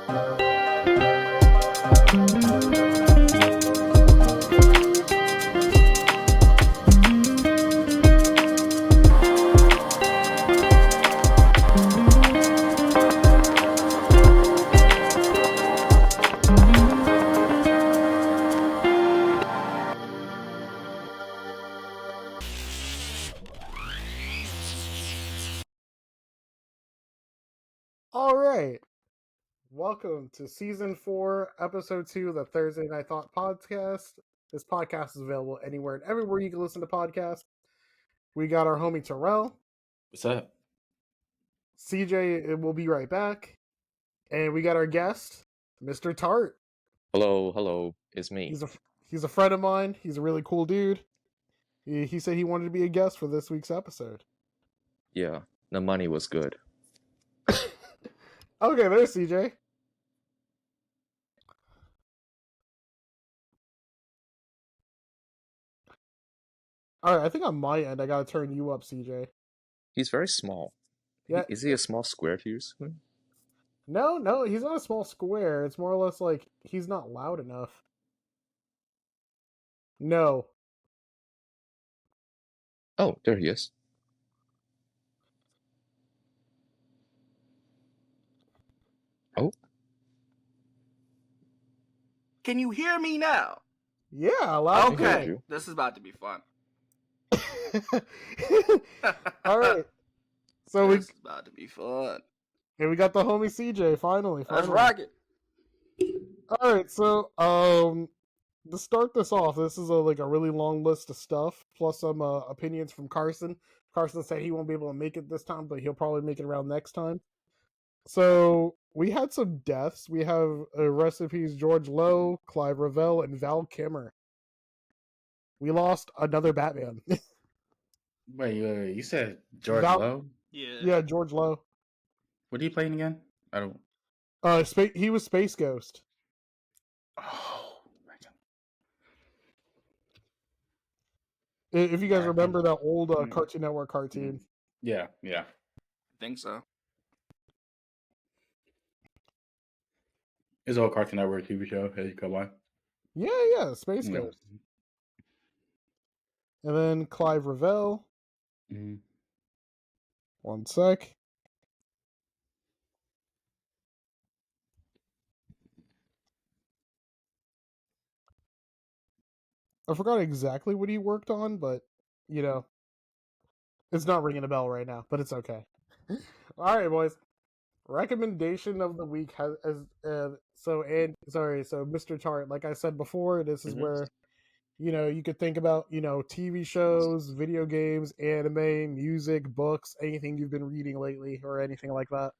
All right. Welcome to Season 4, Episode 2 of the Thursday Night Thought Podcast. This podcast is available anywhere and everywhere you can listen to podcasts. We got our homie Terrell. What's up? CJ will be right back. And we got our guest, Mr.Tart. Hello, it's me. He's a friend of mine. He's a really cool dude. He said he wanted to be a guest for this week's episode. Yeah, the money was good. Okay, there's CJ. Alright, I think on my end, I gotta turn you up, CJ. He's very small. Yeah. Is he a small square to you? No, he's not a small square. It's more or less like he's not loud enough. No. Oh, there he is. Oh. Can you hear me now? Yeah, loud. Okay, this is about to be fun. All right. So this is about to be fun. Here we got the homie CJ. Finally. Let's rock it. All right. So to start this off, this is a really long list of stuff plus some opinions from Carson. Carson said he won't be able to make it this time, but he'll probably make it around next time. So we had some deaths. We have recipes George Lowe, Clive Revell, and Val Kimmer. We lost another Batman. Wait, you said George Lowe? Yeah, George Lowe. What are you playing again? I don't. He was Space Ghost. Oh, if you guys remember that old Cartoon Network cartoon. Yeah. I think so. It's all Cartoon Network TV show. Hey, come on. Yeah, Space Ghost. And then Clive Revell. Mm-hmm. One sec. I forgot exactly what he worked on, but, it's not ringing a bell right now, but it's okay. All right, boys. Recommendation of the week so Mr. Tart, like I said before, this is where you could think about TV shows, video games, anime, music, books, anything you've been reading lately or anything like that.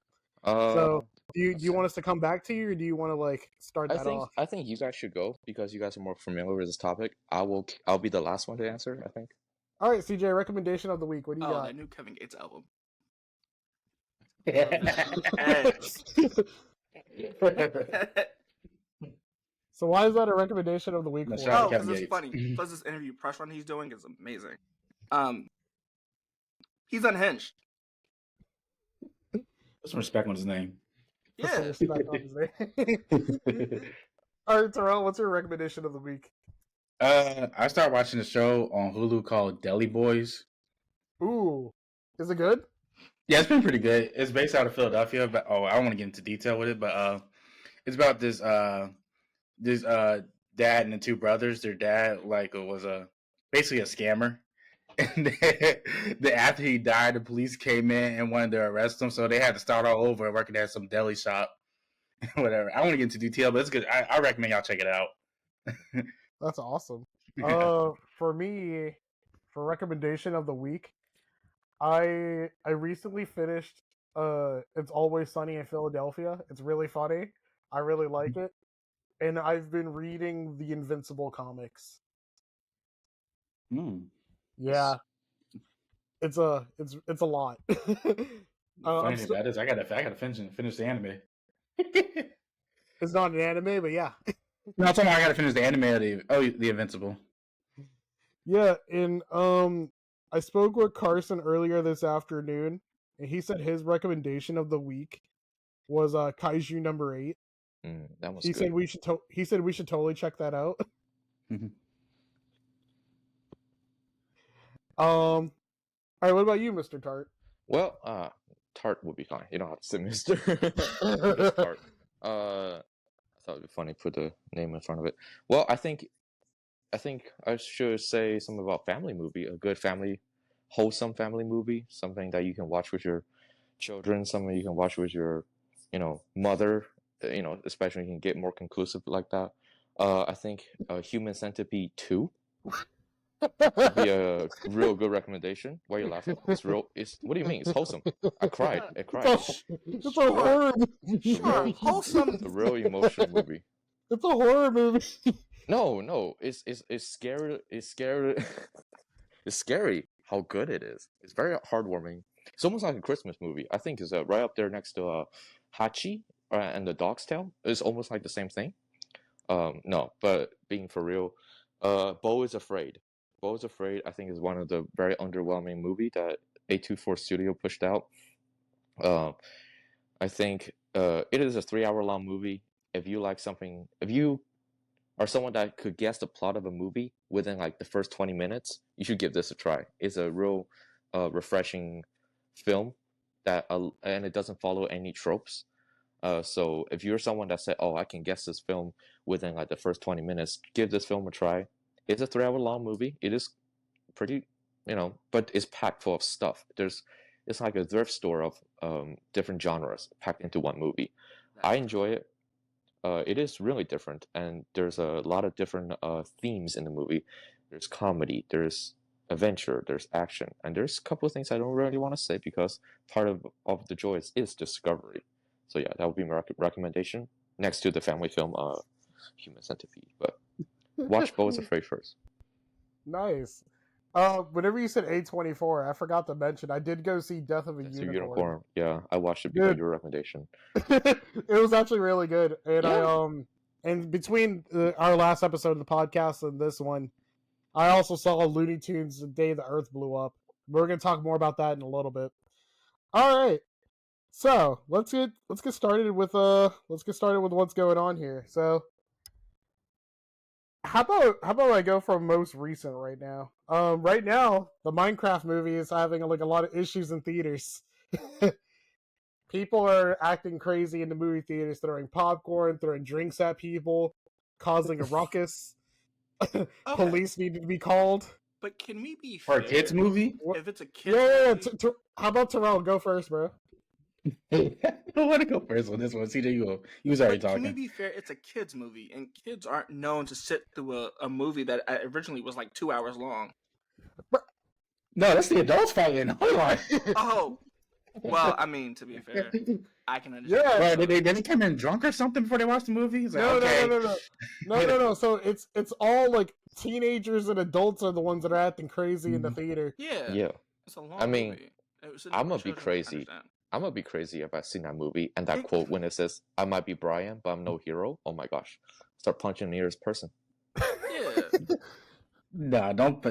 So do you want us to come back to you, or do you want to start that off? I think you guys should go because you guys are more familiar with this topic. I'll be the last one to answer, I think. All right, CJ, recommendation of the week. What do you got? That new Kevin Gates album. So why is that a recommendation of the week? Because it's funny. Plus, this interview press run he's doing is amazing. He's unhinged. Put some respect on his name. Yeah. All right, Terrell, what's your recommendation of the week? I started watching a show on Hulu called Deli Boys. Ooh, is it good? Yeah, it's been pretty good. It's based out of Philadelphia, but I don't want to get into detail with it. But it's about this dad and the two brothers. Their dad was basically a scammer, and then after he died, the police came in and wanted to arrest him, so they had to start all over working at some deli shop. Whatever. I don't want to get into detail, but it's good. I recommend y'all check it out. That's awesome. For me, for recommendation of the week, I recently finished It's Always Sunny in Philadelphia. It's really funny. I really like it. And I've been reading the Invincible comics. Yeah. It's a lot. Funny about this, I gotta finish the anime. It's not an anime, but yeah. No, I'm talking about I gotta finish the anime of the Invincible. Yeah, and I spoke with Carson earlier this afternoon, and he said his recommendation of the week was Kaiju number 8. That was He good. said we should. He said we should totally check that out. All right. What about you, Mr. Tart? Well, Tart would be fine. You don't have to say Mister. Just Tart. I thought it'd be funny to put the name in front of it. Well, I think I should say something about family movie. A good family, wholesome family movie. Something that you can watch with your children. Something you can watch with your, mother. Especially you can get more conclusive like that. I think Human Centipede 2 would be a real good recommendation. Why are you laughing? It's real. What do you mean? It's wholesome. I cried. It's a horror movie. Sure, wholesome. A real emotional movie. It's a horror movie. No. It's scary. It's scary. It's scary how good it is. It's very heartwarming. It's almost like a Christmas movie. I think it's right up there next to Hachi and The Dog's Tale. It's almost like the same thing. No, but being for real, Beau is Afraid. Beau is Afraid, I think, is one of the very underwhelming movie that A24 Studio pushed out. I think it is a 3-hour long movie. If you are someone that could guess the plot of a movie within like the first 20 minutes, you should give this a try. It's a real refreshing film and it doesn't follow any tropes. So if you're someone that said, "Oh, I can guess this film within like the first 20 minutes," give this film a try. It's a 3-hour long movie. It is pretty, but it's packed full of stuff. It's like a thrift store of different genres packed into one movie. I enjoy it. It is really different, and there's a lot of different themes in the movie. There's comedy, there's adventure, there's action, and there's a couple of things I don't really want to say because part of the joy is discovery. So yeah, that would be my recommendation next to the family film Human Centipede. But watch Beau is Afraid first. Nice. Whenever you said A24, I forgot to mention I did go see Death of a Unicorn. Yeah, I watched it because of your recommendation. It was actually really good, and Yeah. and between our last episode of the podcast and this one, I also saw Looney Tunes The Day the Earth Blew Up. We're gonna talk more about that in a little bit. All right, so let's get started with what's going on here. So. How about I go from most recent right now? Right now, the Minecraft movie is having like a lot of issues in theaters. People are acting crazy in the movie theaters, throwing popcorn, throwing drinks at people, causing a ruckus. Okay. Police needed to be called. But can we be For fair? a kids movie? If it's a kids Yeah. movie, How about Terrell? Go first, bro. I don't want to go first on this one. CJ, you go. You was already but can we talking. be fair? It's a kids movie, and kids aren't known to sit through a movie that originally was like 2 hours long. No, that's the adults fighting. Hold on. Oh, well, I mean, to be fair, I can understand. Yeah. Bro, did they come in drunk or something before they watched the movie? It's like, No. So it's all like teenagers and adults are the ones that are acting crazy in the theater. Yeah. It's a long movie. I'm gonna be crazy. I'm gonna be crazy if I seen that movie and that quote when it says, "I might be Brian, but I'm no hero." Oh my gosh, start punching the nearest person. Yeah. Nah, don't.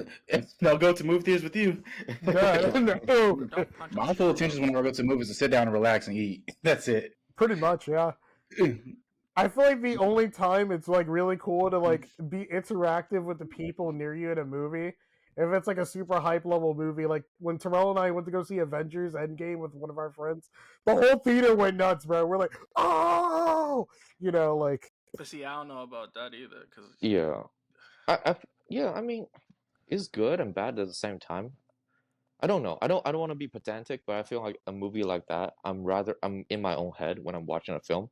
I'll go to movie theaters with you. No. My full intention when I go to movies is to sit down and relax and eat. That's it. Pretty much, yeah. I feel like the only time it's like really cool to like be interactive with the people near you in a movie, if it's like a super hype level movie, like when Terrell and I went to go see Avengers Endgame with one of our friends, the whole theater went nuts, bro. We're like, oh, like. But see, I don't know about that either, because Yeah, I mean, it's good and bad at the same time. I don't know. I don't want to be pedantic, but I feel like a movie like that, I'm in my own head when I'm watching a film.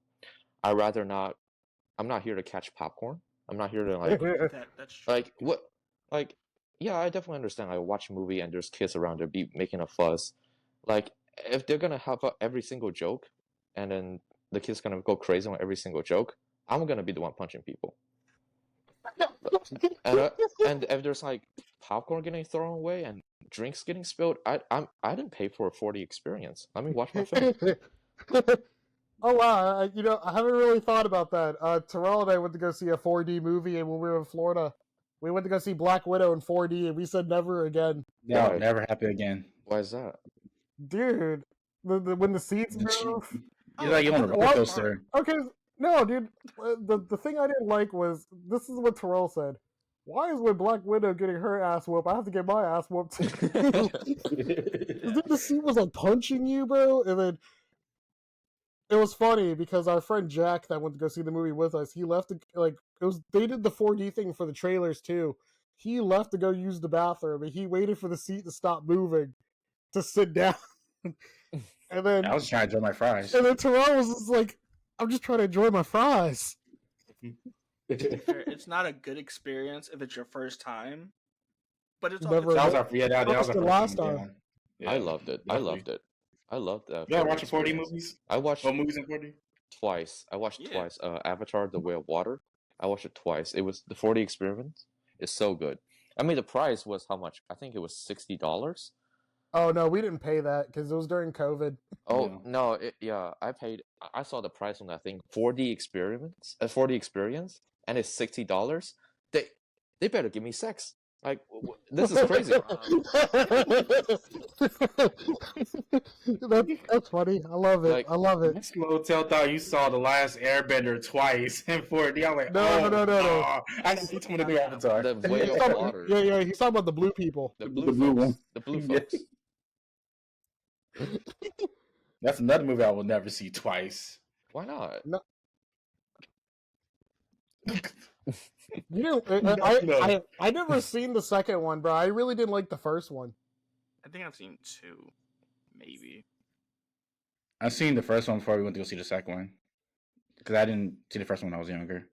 I'm not here to catch popcorn. I'm not here to like that's true. like what like yeah, I definitely understand. I watch a movie and there's kids around there be making a fuss. Like if they're gonna have every single joke, and then the kids gonna go crazy on every single joke, I'm gonna be the one punching people. And if there's like popcorn getting thrown away and drinks getting spilled, I didn't pay for a 4D experience. Let me watch my film. Oh wow, I haven't really thought about that. Terrell and I went to go see a 4D movie, and when we were in Florida, we went to go see Black Widow in 4D, and we said never again. No, Why? never happen again. Why is that? Dude, when the seats move. You're like you on a roller coaster. Okay, No, dude. The thing I didn't like was this is what Terrell said. Why is when Black Widow getting her ass whooped, I have to get my ass whooped too? Dude, the scene was like punching you, bro, and then it was funny because our friend Jack that went to go see the movie with us, he left like it was they did the 4D thing for the trailers too. He left to go use the bathroom, and he waited for the seat to stop moving to sit down, and then I was trying to enjoy my fries. and then Terrell was just like, "I'm just trying to enjoy my fries." To be fair, it's not a good experience if it's your first time, but it's Never it's That was again. our that was our the first last time. time. Yeah, I loved it. I definitely. loved it. I loved that. You ever 4D watch 4D experience. movies? I watched movies in 4D? twice. I watched Yeah. twice. Avatar: The Way of Water. I watched it twice. It was the 4D experience. It's so good. I mean, the price was how much? I think it was $60. Oh no, we didn't pay that because it was during COVID. Oh Yeah. no, I paid. I saw the price on that thing. 4D experience, 4D experience, and it's $60. They better give me sex. Like this is crazy. That's funny. I love it. Like- I love it. This little tail thought you saw The Last Airbender twice in 4D. I'm like, No, oh, no. I see someone to do Avatar. The Way of Water. Yeah, he's talking about the blue people. The The blue blue folks. one. The blue Yeah. folks. That's another movie I will never see twice. Why not? You know, No. I never seen the second one, bro. I really didn't like the first one. I think I've seen 2, maybe. I've seen the first one before we went to go see the second one. Because I didn't see the first one when I was younger.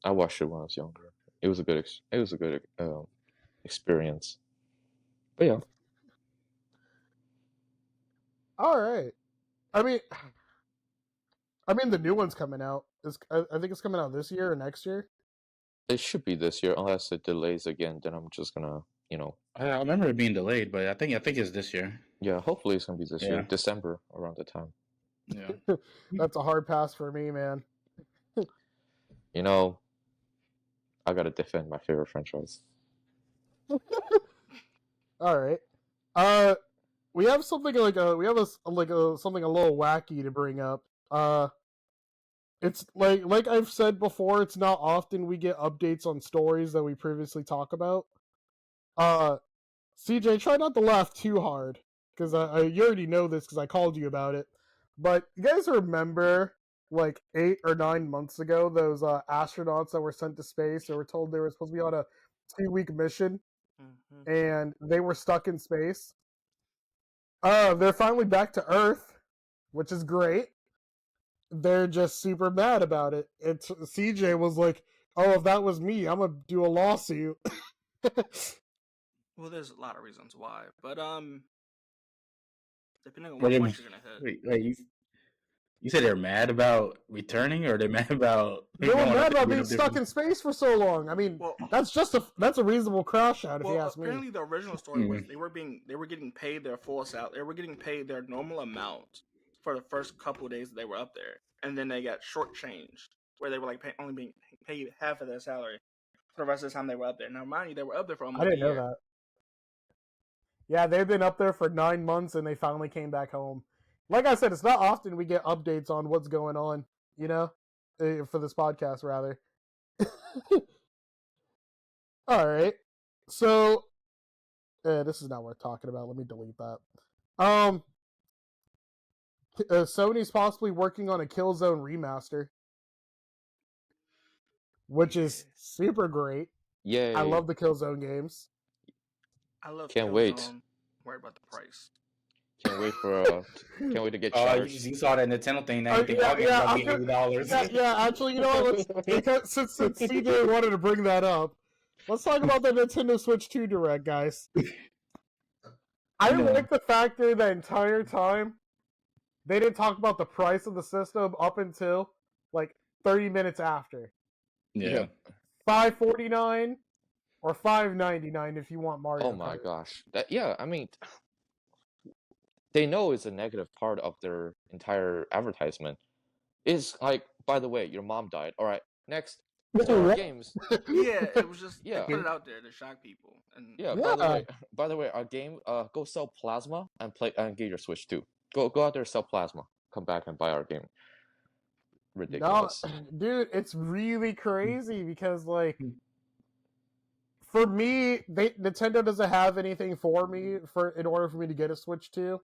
I watched it when I was younger. It was a good. Experience. But yeah. All right. I mean, the new one's coming out. I think it's coming out this year or next year. It should be this year, unless it delays again. Then I'm just gonna, I remember it being delayed, but I think it's this year. yeah. Hopefully it's gonna be this year, Yeah. December around the time. Yeah. That's a hard pass for me, man. I gotta defend my favorite franchise. All right. We have something like something a little wacky to bring up. It's like I've said before, it's not often we get updates on stories that we previously talk about. CJ, try not to laugh too hard because you already know this because I called you about it. But you guys remember like 8 or 9 months ago those astronauts that were sent to space? They were told they were supposed to be on a 2-week mission, and they were stuck in space. They're finally back to Earth, which is great. They're just super mad about it. CJ was like, "Oh, if that was me, I'm gonna do a lawsuit." Well, there's a lot of reasons why, but depending on Wait a what minute. you're gonna hit. Wait, you said they're mad about returning, or they're mad about They were going mad up about to being stuck in space for so long. I mean, Well, that's a reasonable crash out if you ask me. apparently the original story was they were getting paid their full salary. They were getting paid their normal amount for the first couple of days that they were up there, and then they got shortchanged, where they were like only being paid half of their salary for the rest of the time they were up there. Now, mind you, they were up there for almost I didn't a year. know that. Yeah, they've been up there for 9 months and they finally came back home. Like I said, it's not often we get updates on what's going on, for this podcast, rather. All right. So, this is not worth talking about. Let me delete that. Sony's possibly working on a Killzone remaster, which is super great. Yay! I love the Killzone games. I love. Can't wait. Worry about the price. Can't wait to get charged. You saw that Nintendo thing. Now you think yeah, I'll get $80. Yeah, actually, you know what? Since CJ wanted to bring that up, let's talk about the Nintendo Switch 2 Direct, guys. I like the fact that the entire time they didn't talk about the price of the system up until like 30 minutes after. Yeah. $549 or $599 if you want Mario. Oh my gosh! I mean, they know it's a negative part of their entire advertisement. It's like, by the way, your mom died. All right, next. There are games. Yeah, it was just Yeah. they put it out there to shock people. And Yeah. By the way, our game. Go sell plasma and play and get your Switch too. Go out there, sell plasma. Come back and buy our game. ridiculous. No, dude, it's really crazy because like for me, Nintendo doesn't have anything for me in order for me to get a Switch 2.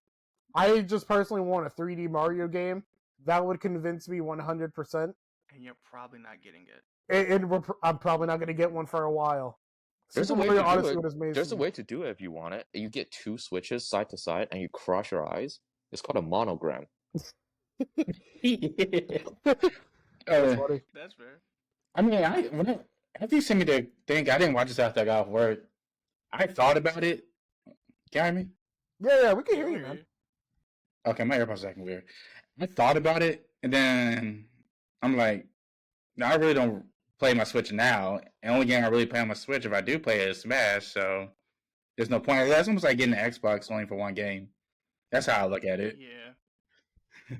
I just personally want a 3D Mario game that would convince me 100%. And you're probably not getting it. And I'm probably not going to get one for a while. There's Super a way Mario to do Odyssey it. would have made There's a some- way to do it if you want it. You get 2 Switches side to side and you cross your eyes. It's called a monogram. That's funny. That's fair. I mean, after you sent me the thing, I didn't watch this after I got off work. I thought about it. Can you hear me? Yeah, we can hear you, man. Okay, my AirPods are acting weird. I thought about it, and then I'm like, no, I really don't play my Switch now. The only game I really play on my Switch, if I do play it, is Smash. So there's no point. That's almost like getting an Xbox only for one game. That's how I look at it. Yeah.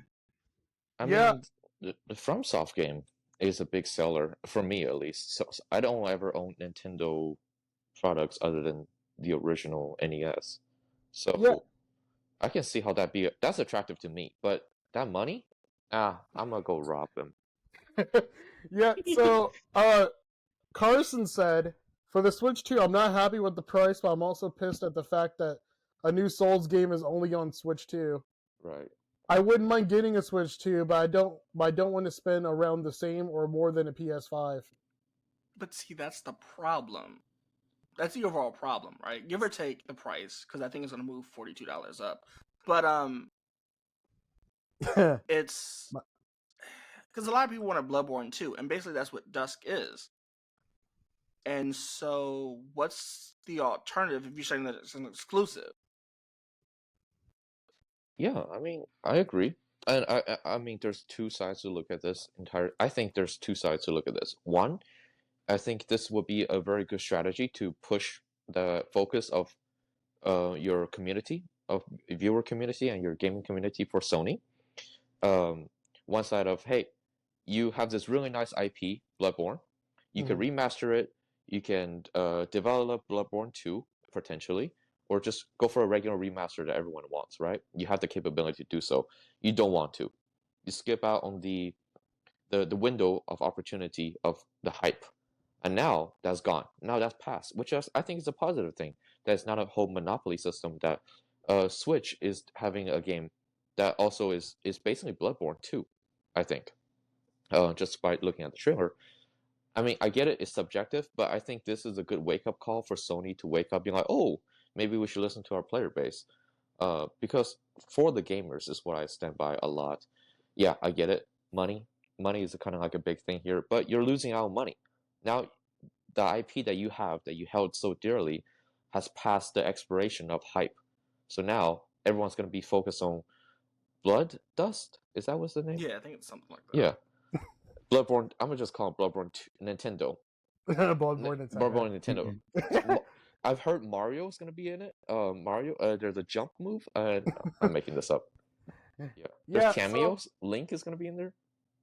I Yeah. mean, the FromSoft game is a big seller for me, at least. So I don't ever own Nintendo products other than the original NES. So Yeah. I can see how that's attractive to me. But that money, I'm gonna go rob them. Yeah, so Carson said, for the Switch 2, I'm not happy with the price, but I'm also pissed at the fact that a new Souls game is only on Switch 2. Right. I wouldn't mind getting a Switch 2, but I don't want to spend around the same or more than a PS5. But see, that's the problem. That's the overall problem, right? Give or take the price, because I think it's going to move $42 up. But it's because a lot of people want a Bloodborne too, and basically that's what Dusk is. And so, what's the alternative if you're saying that it's an exclusive? Yeah, I mean, I agree. And I mean, there's 2 sides to look at this I think there's 2 sides to look at this. One, I think this would be a very good strategy to push the focus of your community, of viewer community and your gaming community for Sony. One side of, hey, you have this really nice IP, Bloodborne. You can remaster it. You can develop Bloodborne 2, potentially, or just go for a regular remaster that everyone wants, right? You have the capability to do so. You don't want to. You skip out on the window of opportunity of the hype. And now that's gone. Now that's passed, which I think is a positive thing. That's not a whole monopoly system. That Switch is having a game that also is basically Bloodborne 2, I think. Just by looking at the trailer. I mean, I get it, it's subjective, but I think this is a good wake-up call for Sony to wake up being like, oh, maybe we should listen to our player base. Because for the gamers is what I stand by a lot. Yeah, I get it. Money is kind of like a big thing here, but you're losing out on money. Now, the IP that you have, that you held so dearly, has passed the expiration of hype. So now, everyone's going to be focused on Blood Dust? Is that what's the name? Yeah, I think it's something like that. Yeah. Bloodborne, I'm going to just call it Bloodborne Nintendo. Bloodborne Nintendo. I've heard Mario's going to be in it. Mario, there's a jump move. I'm making this up. Yeah. There's cameos. So, Link is going to be in there.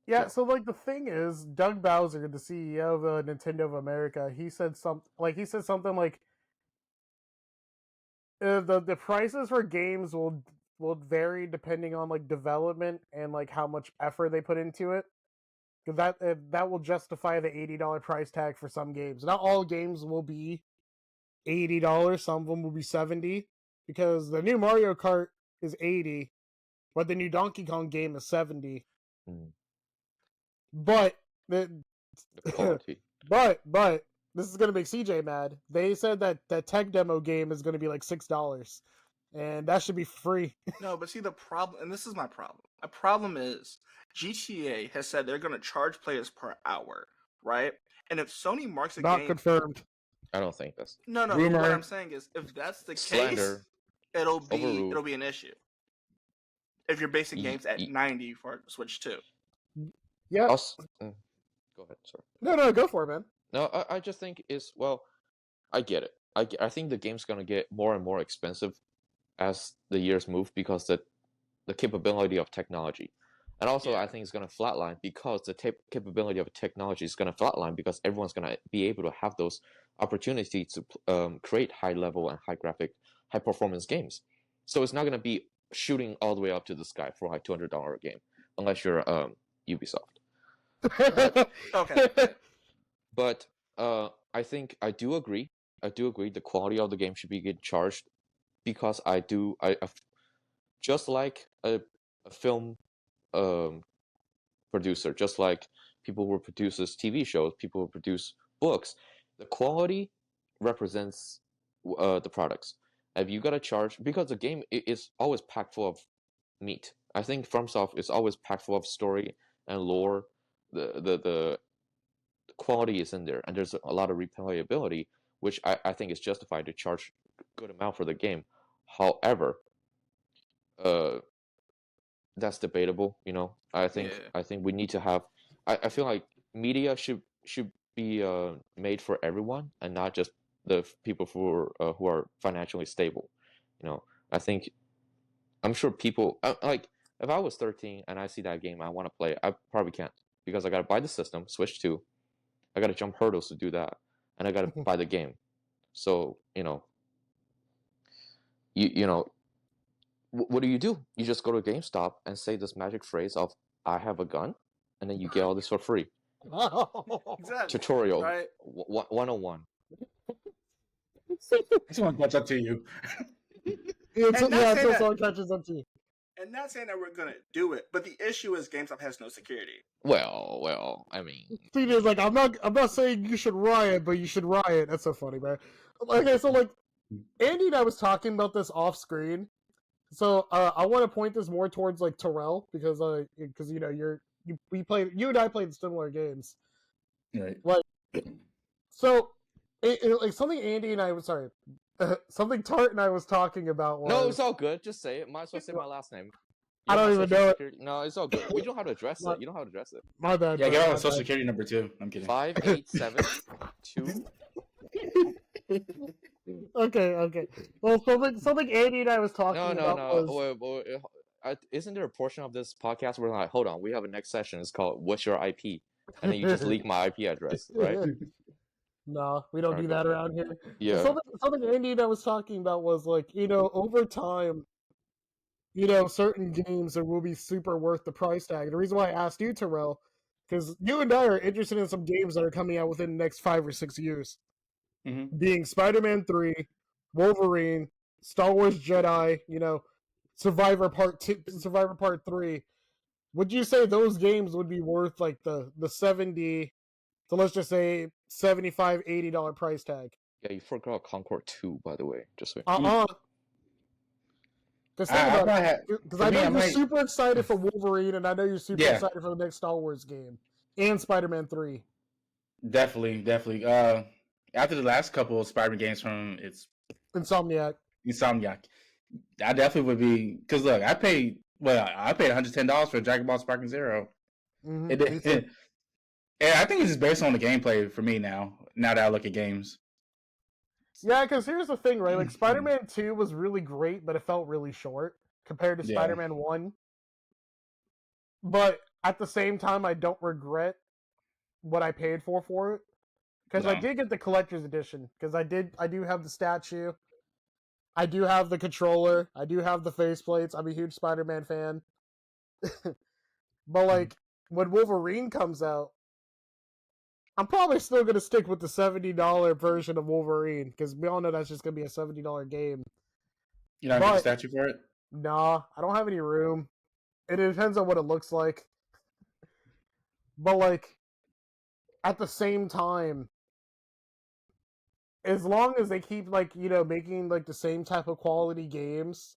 Yeah, so like the thing is, Doug Bowser, the CEO of Nintendo of America, he said something like the prices for games will vary depending on like development and like how much effort they put into it. Because that will justify the $80 price tag for some games. Not all games will be $80. Some of them will be $70. Because the new Mario Kart is $80, but the new Donkey Kong game is $70. But the quality. but this is gonna make CJ mad. They said that tech demo game is gonna be like $6, and that should be free. No, but see the problem, and this is my problem. My problem is GTA has said they're gonna charge players per hour, right? And if Sony marks a Not game, confirmed. I don't think that's no. Rumor. What I'm saying is, if that's the case, it'll be an issue. If you're basing games at 90 for Switch 2. Yeah. Go ahead, sorry. No, go for it, man. No, I just think I get it. I think the game's gonna get more and more expensive as the years move because the capability of technology. And also, I think it's going to flatline because the capability of technology is going to flatline because everyone's going to be able to have those opportunities to create high-level and high-performance games. So it's not going to be shooting all the way up to the sky for like $200 a game, unless you're Ubisoft. Okay. But I think I do agree. The quality of the game should be getting charged because I just like a film producer, just like people who produce TV shows, people who produce books. The quality represents the products. If you gotta charge, because the game is always packed full of meat. I think FromSoft is always packed full of story and lore. The quality is in there, and there's a lot of replayability, which I think is justified to charge a good amount for the game. However, uh, that's debatable. I think we need to have. I feel like media should be made for everyone and not just the people who are financially stable. I think I'm sure people like if I was 13 and I see that game I want to play, I probably can't because I gotta buy the system, Switch 2. I gotta jump hurdles to do that, and I gotta buy the game. So you know what do? You just go to GameStop and say this magic phrase of "I have a gun," and then you get all this for free. Exactly. Tutorial Right. 101. Someone catch up to you. Someone catches up to you. And not saying that we're gonna do it, but the issue is GameStop has no security. Well, I mean, Thing is, like, I'm not saying you should riot, but you should riot. That's so funny, man. Okay, so like, Andy and I was talking about this off screen. So I want to point this more towards like Terrell because you and I played similar games, Right. like so like something Andy and I was something Tart and I was talking about was no, it's all good. Just say it. Might as well say my last name. I don't even know it. No, it's all good. We don't have to address it. You don't have to address it. My bad. Yeah, get on social security number too. I'm kidding. 5872. Okay. Well, something Andy and I was talking about was... Isn't there a portion of this podcast where like, hold on, we have a next session. It's called "What's Your IP?" and then you just leak my IP address, right? No, we don't do that around here. Yeah. Something Andy and I was talking about was like, over time, certain games that will be super worth the price tag. The reason why I asked you, Terrell, because you and I are interested in some games that are coming out within the next 5 or 6 years. Mm-hmm. Being Spider-Man 3, Wolverine, Star Wars Jedi, Survivor Part 3. Would you say those games would be worth like the 70, so let's just say $75, $80 price tag? Yeah, you forgot Concord 2, by the way. Just so. Because I know you're super excited for Wolverine, and I know you're super excited for the next Star Wars game and Spider-Man 3. Definitely. After the last couple of Spider-Man games from Insomniac, I definitely would be, because look, I paid $110 for Dragon Ball Sparking Zero. Mm-hmm. And I think it's just based on the gameplay for me now that I look at games. Yeah, because here's the thing, right? Like, Spider-Man 2 was really great, but it felt really short compared to Spider-Man 1. But at the same time, I don't regret what I paid for it. Because I did get the collector's edition. Because I do have the statue. I do have the controller. I do have the faceplates. I'm a huge Spider-Man fan. But, like, when Wolverine comes out, I'm probably still going to stick with the $70 version of Wolverine, because we all know that's just going to be a $70 game. You're not going to get a statue for it? Nah, I don't have any room. It depends on what it looks like. But, like, at the same time, as long as they keep, like, making, like, the same type of quality games,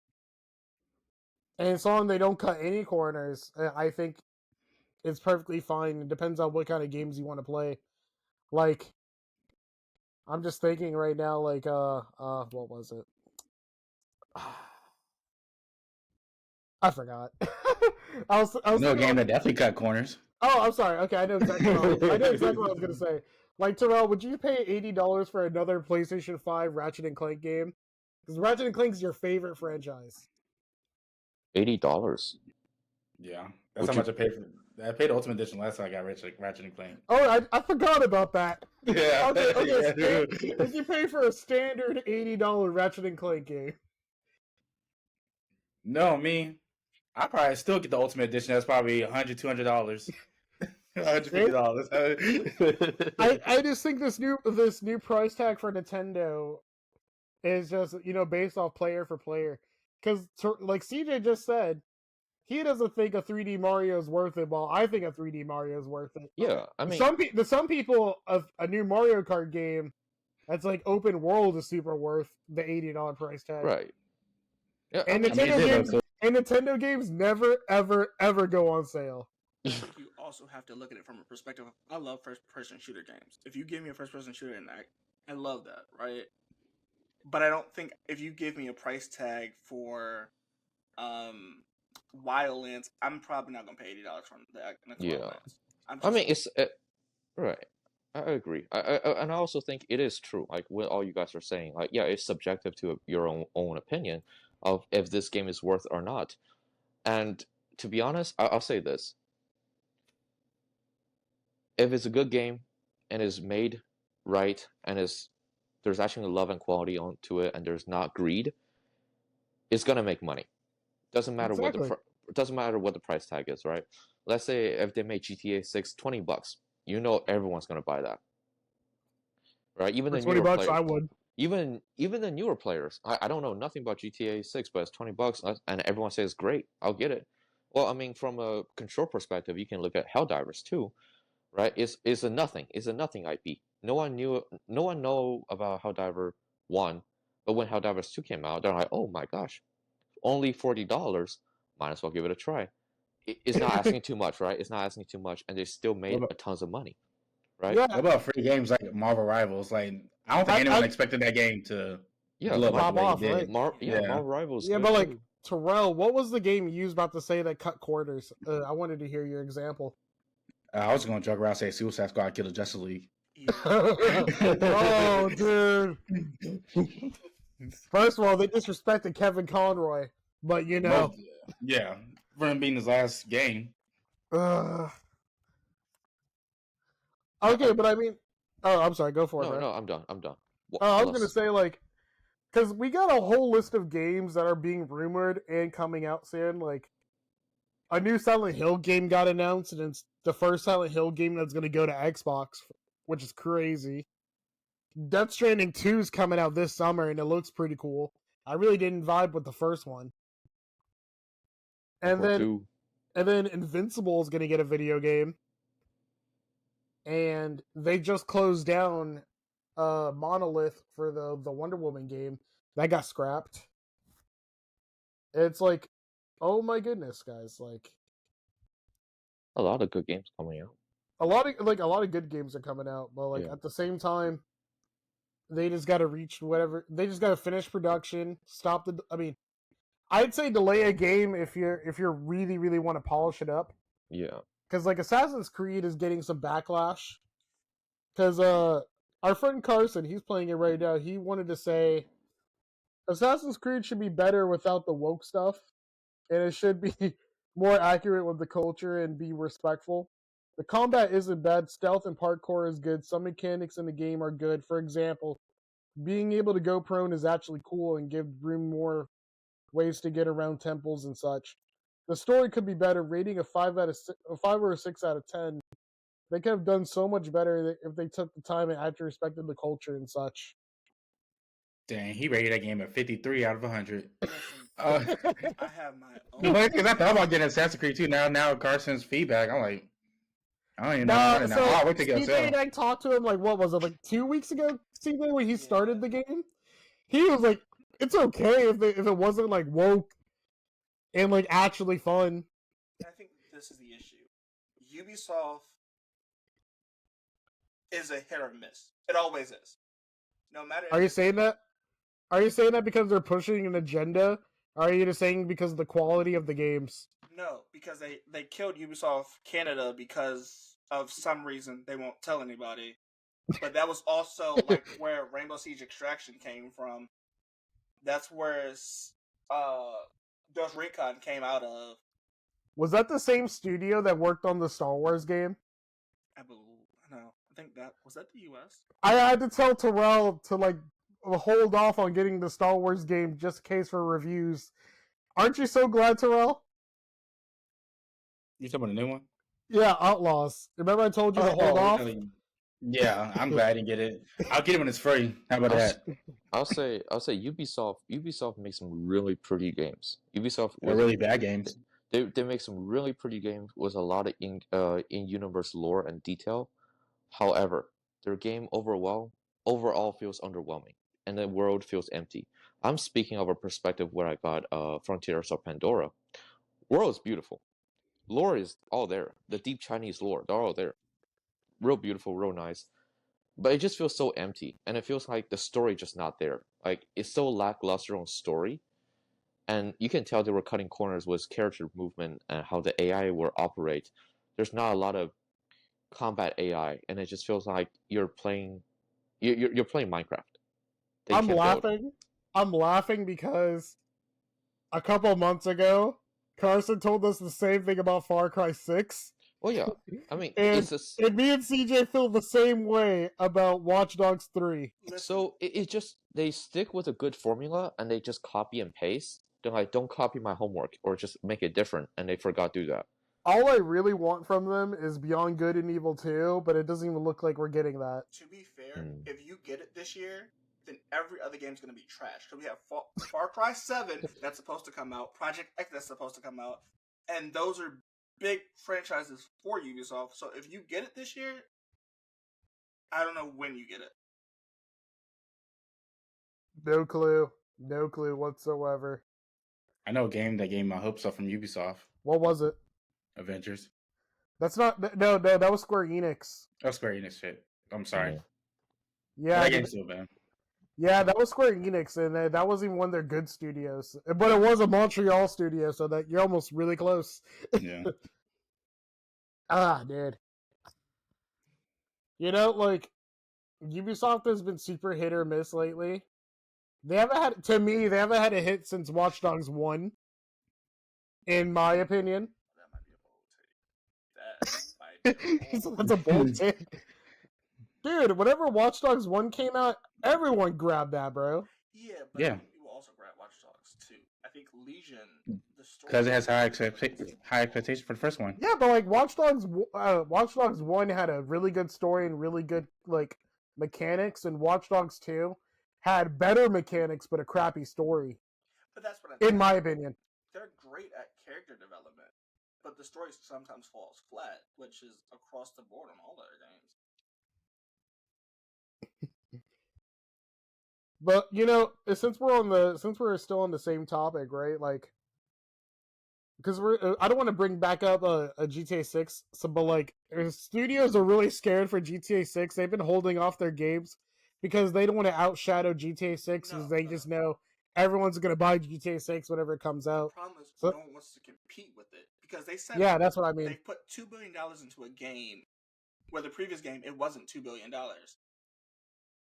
and as long as they don't cut any corners, I think it's perfectly fine. It depends on what kind of games you want to play. Like, I'm just thinking right now, like, what was it? I forgot. I was no game that definitely cut corners. Oh, I'm sorry. Okay, I know exactly what I was gonna say. Like, Terrell, would you pay $80 for another PlayStation 5 Ratchet and Clank game? Because Ratchet and Clank is your favorite franchise. $80. Yeah, that's how much I paid for. I paid the Ultimate Edition last time I got Ratchet and Clank. Oh, I forgot about that. Yeah. Okay. Yeah, if you pay for a standard $80 Ratchet and Clank game. No, I probably still get the Ultimate Edition. That's probably $100, $200. $150. I just think this new price tag for Nintendo is just based off player for player. Because like CJ just said, he doesn't think a 3D Mario is worth it, while I think a 3D Mario is worth it. Yeah, I mean, some people a new Mario Kart game that's like open world is super worth the $80 price tag. right. Yeah, And Nintendo games never ever go on sale. I think you also have to look at it from a perspective of, I love first-person shooter games. If you give me a first-person shooter, and I love that, right? But I don't think if you give me a price tag for Wildlands, I'm probably not gonna pay $80 for that next Wildlands. I mean, it's right. I agree. And I also think it is true. Like what all you guys are saying, like yeah, it's subjective to your own opinion of if this game is worth or not. And to be honest, I'll say this: if it's a good game and is made right and there's actually love and quality onto it, and there's not greed, it's gonna make money. Doesn't matter doesn't matter what the price tag is, right? Let's say if they made GTA 6 $20, everyone's gonna buy that, right? Even for the $20, newer players, I would. even the newer players. I don't know nothing about GTA 6, but it's $20, and everyone says great, I'll get it. Well, I mean, from a control perspective, you can look at Helldivers too, right? It's a nothing IP. No one know about Helldiver 1, but when Helldivers 2 came out, they're like, oh my gosh, only $40. Might as well give it a try. It's not asking too much, right? It's not asking too much, and they still made a tons of money, right? Yeah. What about free games like Marvel Rivals? Like, I don't think anyone expected that game to pop off, right? Marvel Rivals. Yeah, but like too. Terrell, what was the game you was about to say that cut quarters? I wanted to hear your example. I was going to joke around and say Suicide Squad killed the Justice League. Oh, dude. First of all, they disrespected Kevin Conroy, but yeah, for him being his last game. Okay, but I mean, I'm sorry, go for it. No, I'm done. I was gonna say, like, because we got a whole list of games that are being rumored and coming out soon. Like, a new Silent Hill game got announced, and it's the first Silent Hill game that's gonna go to Xbox, which is crazy. Death Stranding 2 is coming out this summer, and it looks pretty cool. I really didn't vibe with the first one. And then Invincible is going to get a video game. And they just closed down Monolith for the Wonder Woman game. That got scrapped. It's like, oh my goodness, guys. Like, a lot of good games coming out. A lot of good games are coming out, but like at the same time, they just got to reach whatever. They just got to finish production. I'd say delay a game if you really want to polish it up. Yeah. Because like Assassin's Creed is getting some backlash. Because our friend Carson, he's playing it right now. He wanted to say Assassin's Creed should be better without the woke stuff, and it should be more accurate with the culture and be respectful. The combat isn't bad. Stealth and parkour is good. Some mechanics in the game are good. For example, being able to go prone is actually cool and give room more ways to get around temples and such. The story could be better. Rating a 5 or a 6 out of 10. They could have done so much better if they took the time and actually respected the culture and such. Dang, he rated that game at 53 out of 100. I have my own. Because I thought about getting Assassin's Creed too. Now Carson's feedback, I'm like, I don't even know. So I'll wait to get CJ and I talked to him like, what was it, like 2 weeks ago? CJ, when he started the game, he was like, it's okay if it wasn't like woke and like actually fun. I think this is the issue. Ubisoft is a hit or miss. It always is. No matter. Are you saying that? Are you saying that because they're pushing an agenda? Or are you just saying because of the quality of the games? No, because they killed Ubisoft Canada because of some reason they won't tell anybody. But that was also like where Rainbow Siege Extraction came from. That's where Ghost Recon came out of. Was that the same studio that worked on the Star Wars game? I think that was that the US. I had to tell Terrell to like hold off on getting the Star Wars game just in case for reviews. Aren't you so glad, Terrell? You talking about a new one? Yeah, Outlaws. Remember I told you to hold off? Really? Yeah, I'm glad I didn't get it. I'll get it when it's free. How about that? I'll say Ubisoft makes some really pretty games. Ubisoft Or really bad games. They make some really pretty games with a lot of in universe lore and detail. However, their game overall feels underwhelming, and the world feels empty. I'm speaking of a perspective where I got Frontiers of Pandora. World is beautiful. Lore is all there. The deep Chinese lore, they're all there. Real beautiful, real nice. But it just feels so empty, and it feels like the story just not there. Like it's so lackluster on story, and you can tell they were cutting corners with character movement and how the AI will operate. There's not a lot of combat AI, and it just feels like you're playing Minecraft. I'm laughing. I'm laughing because a couple of months ago, Carson told us the same thing about Far Cry 6. Oh yeah, I mean, and me and CJ feel the same way about Watch Dogs 3. So it just they stick with a good formula and they just copy and paste. They're like, don't copy my homework or just make it different, and they forgot to do that. All I really want from them is Beyond Good and Evil 2, but it doesn't even look like we're getting that. To be fair, if you get it this year, then every other game's going to be trash. So we have Far Cry 7 that's supposed to come out, Project X that's supposed to come out, and those are big franchises for Ubisoft. So if you get it this year, I don't know when you get it. No clue. No clue whatsoever. I know a game that gave my hopes up from Ubisoft. What was it? Avengers. That's not... No, that was Square Enix. Oh, Square Enix shit. I'm sorry. Yeah. That game's still bad. Yeah, that was Square Enix, and that wasn't even one of their good studios. But it was a Montreal studio, so that you're almost really close. Yeah. Dude. You know, like, Ubisoft has been super hit or miss lately. They haven't had a hit since Watch Dogs 1. In my opinion. That might be a bold take. That's a bold take. Dude, whenever Watch Dogs 1 came out, everyone grabbed that, bro. Yeah, but people also grab Watch Dogs 2. I think Legion, the story... Because it has high expectation for the first one. Yeah, but like Watch Dogs 1 had a really good story and really good like mechanics, and Watch Dogs 2 had better mechanics but a crappy story. But that's what I think. In my opinion. They're great at character development, but the story sometimes falls flat, which is across the board on all their games. But you know, since we're still on the same topic, right? Like, because I don't want to bring back up a GTA 6, but like, studios are really scared for GTA 6. They've been holding off their games because they don't want to outshadow GTA 6, because they just know everyone's going to buy GTA 6 whenever it comes out. The problem is no one wants to compete with it, because they said that's what I mean. They put $2 billion into a game where the previous game, it wasn't $2 billion.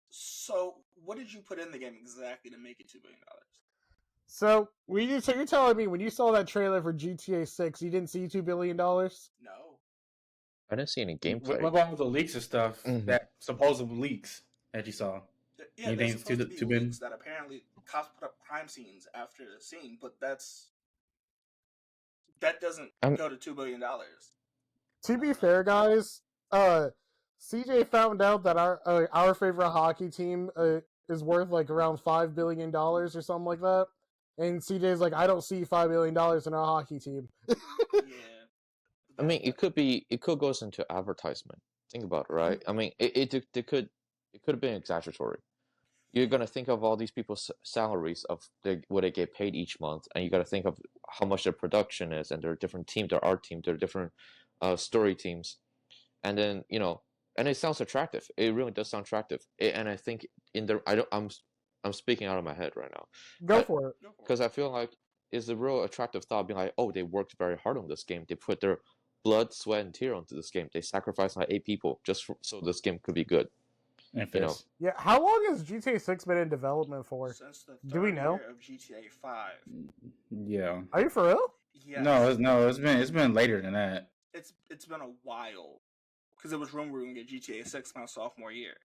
So what did you put in the game exactly to make it $2 billion? So you're telling me when you saw that trailer for GTA 6, you didn't see $2 billion? No. I didn't see any gameplay. What about the leaks and stuff? That supposed leaks that you saw? Yeah, there's supposed to be leaks that apparently cops put up crime scenes after the scene, but that doesn't go to $2 billion. To be fair, guys, CJ found out that our favorite hockey team is worth like around $5 billion or something like that. And CJ's like, I don't see $5 billion in our hockey team. Yeah. I mean, it could go into advertisement. Think about it, right? I mean, it could have been exaggeratory. You're gonna think of all these people's salaries of what they get paid each month, and you got to think of how much their production is, and their different teams, their art teams, their different story teams, and then and it sounds attractive. It really does sound attractive. And I think I'm speaking out of my head right now. Go for it. Because I feel like it's a real attractive thought, being like, oh, they worked very hard on this game. They put their blood, sweat, and tear onto this game. They sacrificed like 8 people so this game could be good. Yeah, how long has GTA 6 been in development for? Since the Do we know? year of GTA 5. Yeah. Are you for real? Yes. No, it's been later than that. It's been a while, because it was rumored we were gonna get GTA 6 my sophomore year.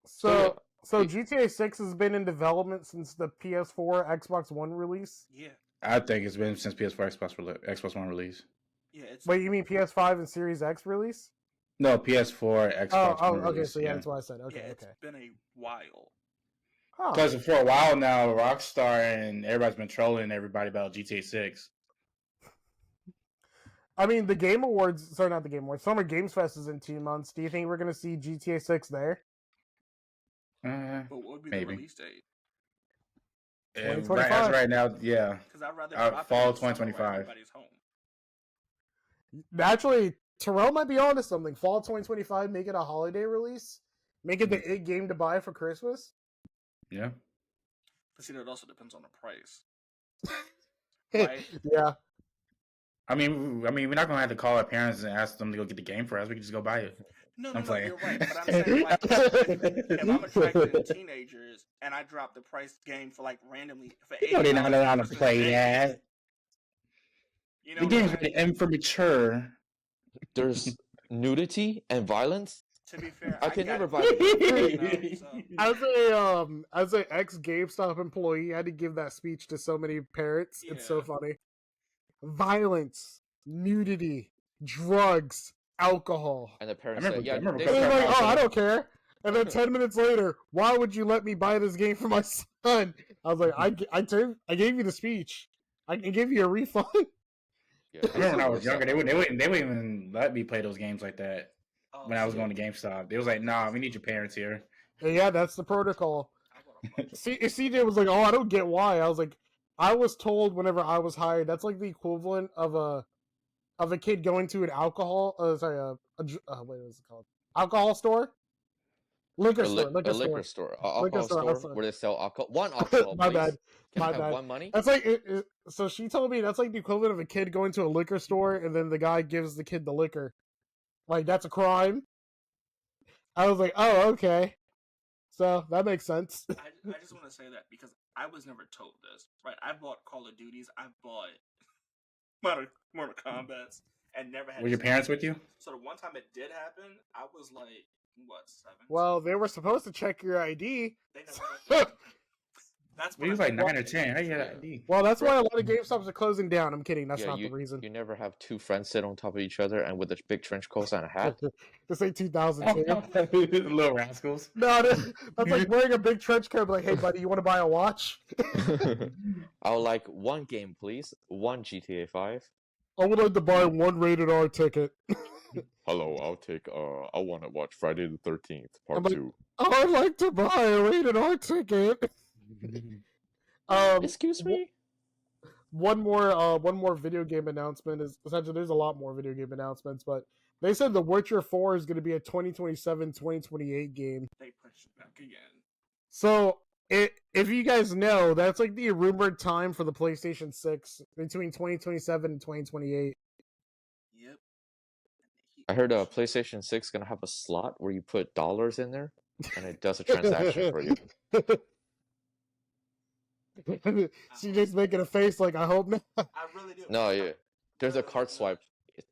So GTA 6 has been in development since the PS4, Xbox One release? Yeah. I think it's been since PS4, Xbox One release. Yeah, it's. Wait, you mean PS5 and Series X release? No, PS4, Xbox. Oh, One okay. release, So yeah, that's what I said. Okay, yeah, okay. it's been a while. Huh. Because for a while now, Rockstar and everybody's been trolling everybody about GTA 6. I mean, the Game Awards. Sorry, not the Game Awards. Summer Games Fest is in 2 months. Do you think we're gonna see GTA 6 there? But what would be maybe. the release date? As 2025. right now, yeah. Because I'd rather drop fall it in summer 2025. when everybody's home. Actually, Terrell might be onto something. Fall 2025, make it a holiday release. Make it the game to buy for Christmas. Yeah. But see, that also depends on the price. Right? Yeah. I mean, we're not gonna have to call our parents and ask them to go get the game for us. We can just go buy it. No, I'm playing. you're right. But I'm saying, like, if I'm attracting teenagers and I drop the price game for, like, randomly for $80. No, they're not allowed to play that. You know The game's rated M for mature. There's nudity and violence. To be fair, I can never buy the game. So. As a ex GameStop employee, I had to give that speech to so many parents. Yeah. It's so funny. Violence, nudity, drugs, alcohol. And the parents I say, "Yeah, remember they And they're said like, no." "Oh, I don't care." And then 10 minutes later, why would you let me buy this game for my son? I was like, I gave you the speech. I can give you a refund. Yeah, I remember when I was younger, they wouldn't even let me play those games like that. When I was going to GameStop, they was like, "Nah, we need your parents here." And yeah, that's the protocol. CJ was like, "Oh, I don't get why." I was like, I was told whenever I was hired, that's like the equivalent of a kid going to an alcohol. Wait, what is it called? Alcohol store. Liquor store. Liquor store, alcohol store where they sell alcohol. One alcohol. My please. bad. Can My I have bad. one money? That's like so she told me that's like the equivalent of a kid going to a liquor store and then the guy gives the kid the liquor. Like, that's a crime. I was like, oh, okay. So that makes sense. I just want to say that because I was never told this. Right? I bought Call of Duties. I bought Mortal Kombats and never had. Were your parents with you? So the one time it did happen, I was like, what, 7? Well, they were supposed to check your ID. They never checked. That's We was like 9 or 10. How you had ID? Well, that's why a lot of GameStops are closing down. I'm kidding. That's not the reason. You never have two friends sit on top of each other and with a big trench coat and a hat. This ain't 2002. Little rascals. No, that's like wearing a big trench coat. Like, hey, buddy, you want to buy a watch? I would like one game, please. One GTA 5. I would like to buy one rated R ticket. Hello, I'll take. I want to watch Friday the 13th, Part 2. I'd like to buy a rated R ticket. Excuse me. One more video game announcement is essentially there's a lot more video game announcements, but they said The Witcher 4 is going to be a 2027-2028 game. They pushed it back again. So if you guys know, that's like the rumored time for the PlayStation 6 between 2027 and 2028. Yep. I heard PlayStation 6 is gonna have a slot where you put dollars in there, and it does a transaction for you. CJ's making a face like, I hope not. I really do. No, yeah. There's a card swipe.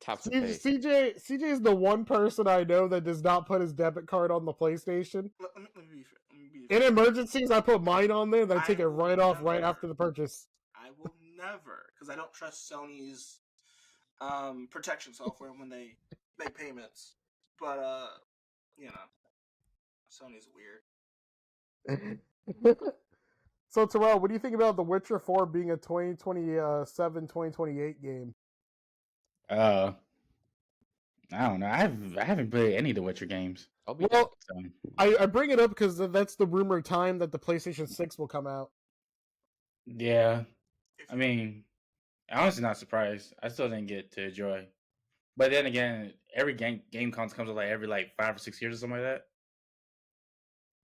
Tap to pay. CJ is the one person I know that does not put his debit card on the PlayStation. Let me be In emergencies, I put mine on there, then I take it right off right after the purchase. I will never, because I don't trust Sony's protection software when they make payments. But Sony's weird. So Terrell, what do you think about The Witcher 4 being a 2027-2028 game? I don't know. I haven't played any of the Witcher games. Well, I bring it up because that's the rumored time that the PlayStation 6 will come out. Yeah. I mean, I'm honestly not surprised. I still didn't get to enjoy. But then again, every game comes out like every 5 or 6 years or something like that.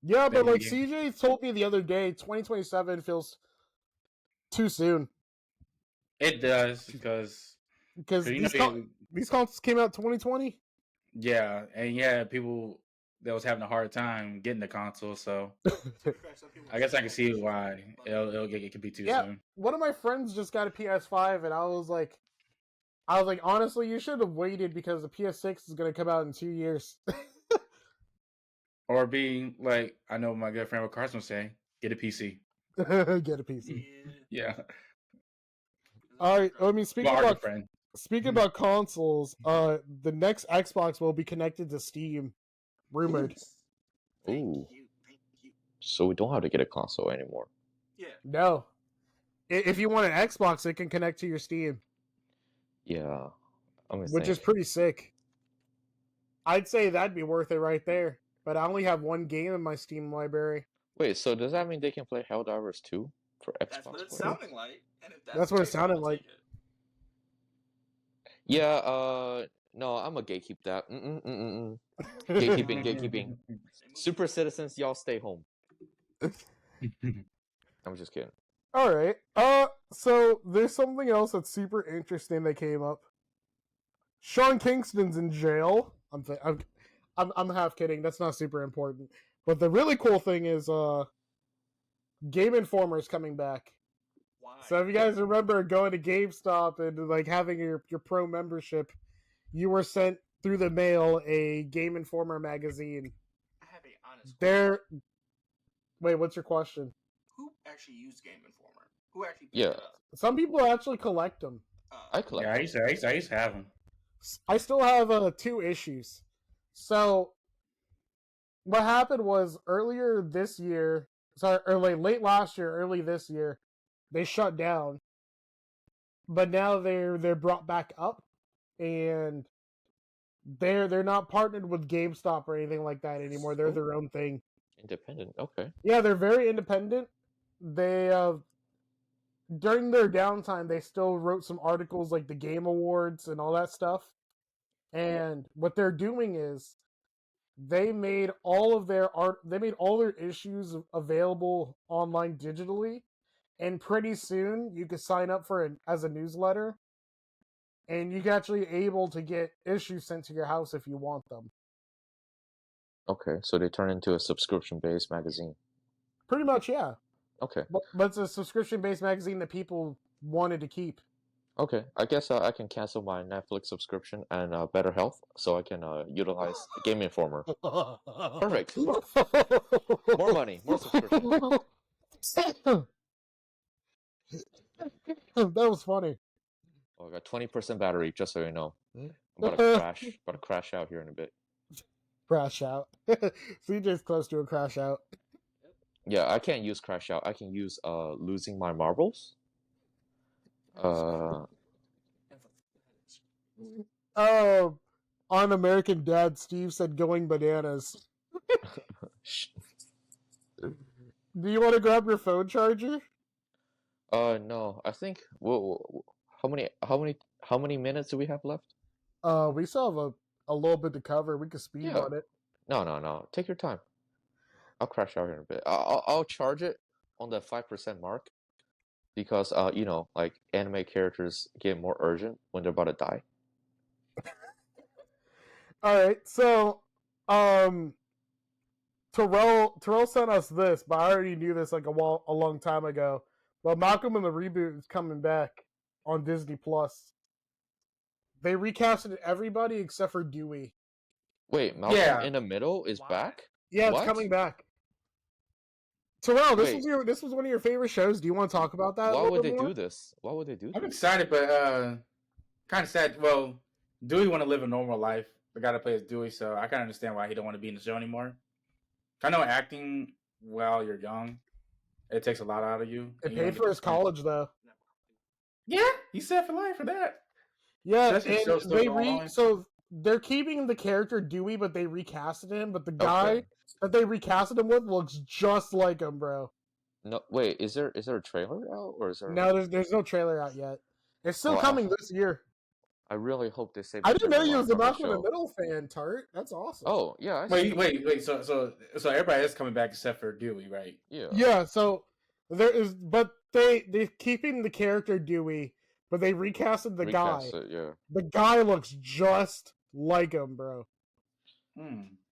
Yeah, but like CJ told me the other day, 2027 feels too soon. It does because these consoles came out 2020. Yeah, and people that was having a hard time getting the console, so I guess I can see why it could be too soon. One of my friends just got a PS5, and I was like, honestly, you should have waited because the PS6 is going to come out in 2 years. Or being like, I know my good friend what Carson was saying, get a PC. Get a PC. Yeah. All right. I mean, speaking Speaking about consoles, the next Xbox will be connected to Steam. Rumored. Ooh. So we don't have to get a console anymore. Yeah. No. If you want an Xbox, it can connect to your Steam. Yeah. Which is pretty sick. I'd say that'd be worth it right there. But I only have one game in my Steam library. Wait, so does that mean they can play Helldivers 2 for Xbox? That's what it's sounding like. And if that's what it sounded like. Yeah, no, I'm a gatekeep that. Gatekeeping. Super citizens, y'all stay home. I'm just kidding. All right. So there's something else that's super interesting that came up. Sean Kingston's in jail. I'm half kidding. That's not super important. But the really cool thing is, GameInformer is coming back. Why? So if you guys remember going to GameStop and like having your pro membership, you were sent through the mail a GameInformer magazine. I have a honest question. Wait, what's your question? Who actually used GameInformer? Who actually picked it up? Some people actually collect them. I collect. Yeah, I used to have them. I still have 2 issues. So what happened was earlier this year, late last year, early this year, they shut down. But now they're brought back up, and they're not partnered with GameStop or anything like that anymore. They're their own thing. Independent, okay. Yeah, they're very independent. They during their downtime, they still wrote some articles like the Game Awards and all that stuff. And what they're doing is they made all their issues available online digitally, and pretty soon you could sign up for it as a newsletter, and you can actually able to get issues sent to your house if you want them. Okay, so they turn into a subscription-based magazine. Pretty much, yeah. Okay. But it's a subscription-based magazine that people wanted to keep. Okay, I guess I can cancel my Netflix subscription and Better Health, so I can utilize GameInformer. Perfect. More money, more subscription. That was funny. Oh, I got 20% battery, just so you know. I'm about to crash out here in a bit. Crash out. CJ's close to a crash out. Yeah, I can't use crash out. I can use losing my marbles. On American Dad, Steve said going bananas. Do you want to grab your phone charger? No. I think. How many minutes do we have left? We still have a little bit to cover. We can speed on it. No. Take your time. I'll crash out here in a bit. I'll charge it on the 5% mark, because like anime characters get more urgent when they're about to die. All right, so Terrell sent us this, but I already knew this like a long time ago. But Malcolm in the Reboot is coming back on Disney Plus. They recasted everybody except for Dewey. Wait, Malcolm in the Middle is back? Yeah, it's coming back. Terrell, this was one of your favorite shows. Do you want to talk about that? Why would they do this? I'm excited, but kind of sad. Well, Dewey want to live a normal life. The guy that plays Dewey, so I kind of understand why he don't want to be in the show anymore. I know acting while you're young, it takes a lot out of you. It paid for his college, though. Yeah, he's set for life for that. Yeah, and so they're keeping the character Dewey, but they recasted him. But the guy that they recasted him with looks just like him, bro. No, wait, is there a trailer out, or is there? No, there's no trailer out yet. It's still coming this year. I really hope they save. I didn't know you was a Malcolm in the Middle fan, Tart. That's awesome. Oh yeah. Wait. So everybody is coming back except for Dewey, right? Yeah. Yeah. So there is, but they're keeping the character Dewey, but they recasted the guy. Yeah. The guy looks just like him, bro.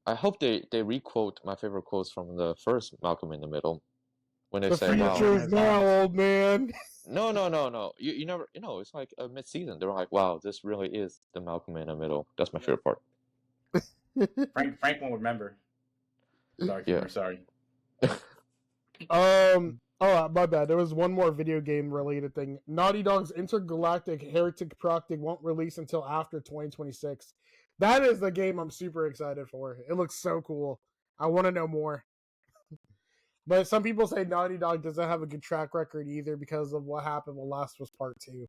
I hope they requote my favorite quotes from the first Malcolm in the Middle, when they the say, future is now, old man. No. You never. It's like a mid-season. They're like, wow, this really is the Malcolm in the Middle. That's my favorite part. Frank won't remember. Sorry. All Oh, my bad. There was one more video game related thing. Naughty Dog's Intergalactic Heretic Project won't release until after 2026. That is the game I'm super excited for. It looks so cool. I want to know more. But some people say Naughty Dog doesn't have a good track record either because of what happened with Last of Us Part 2.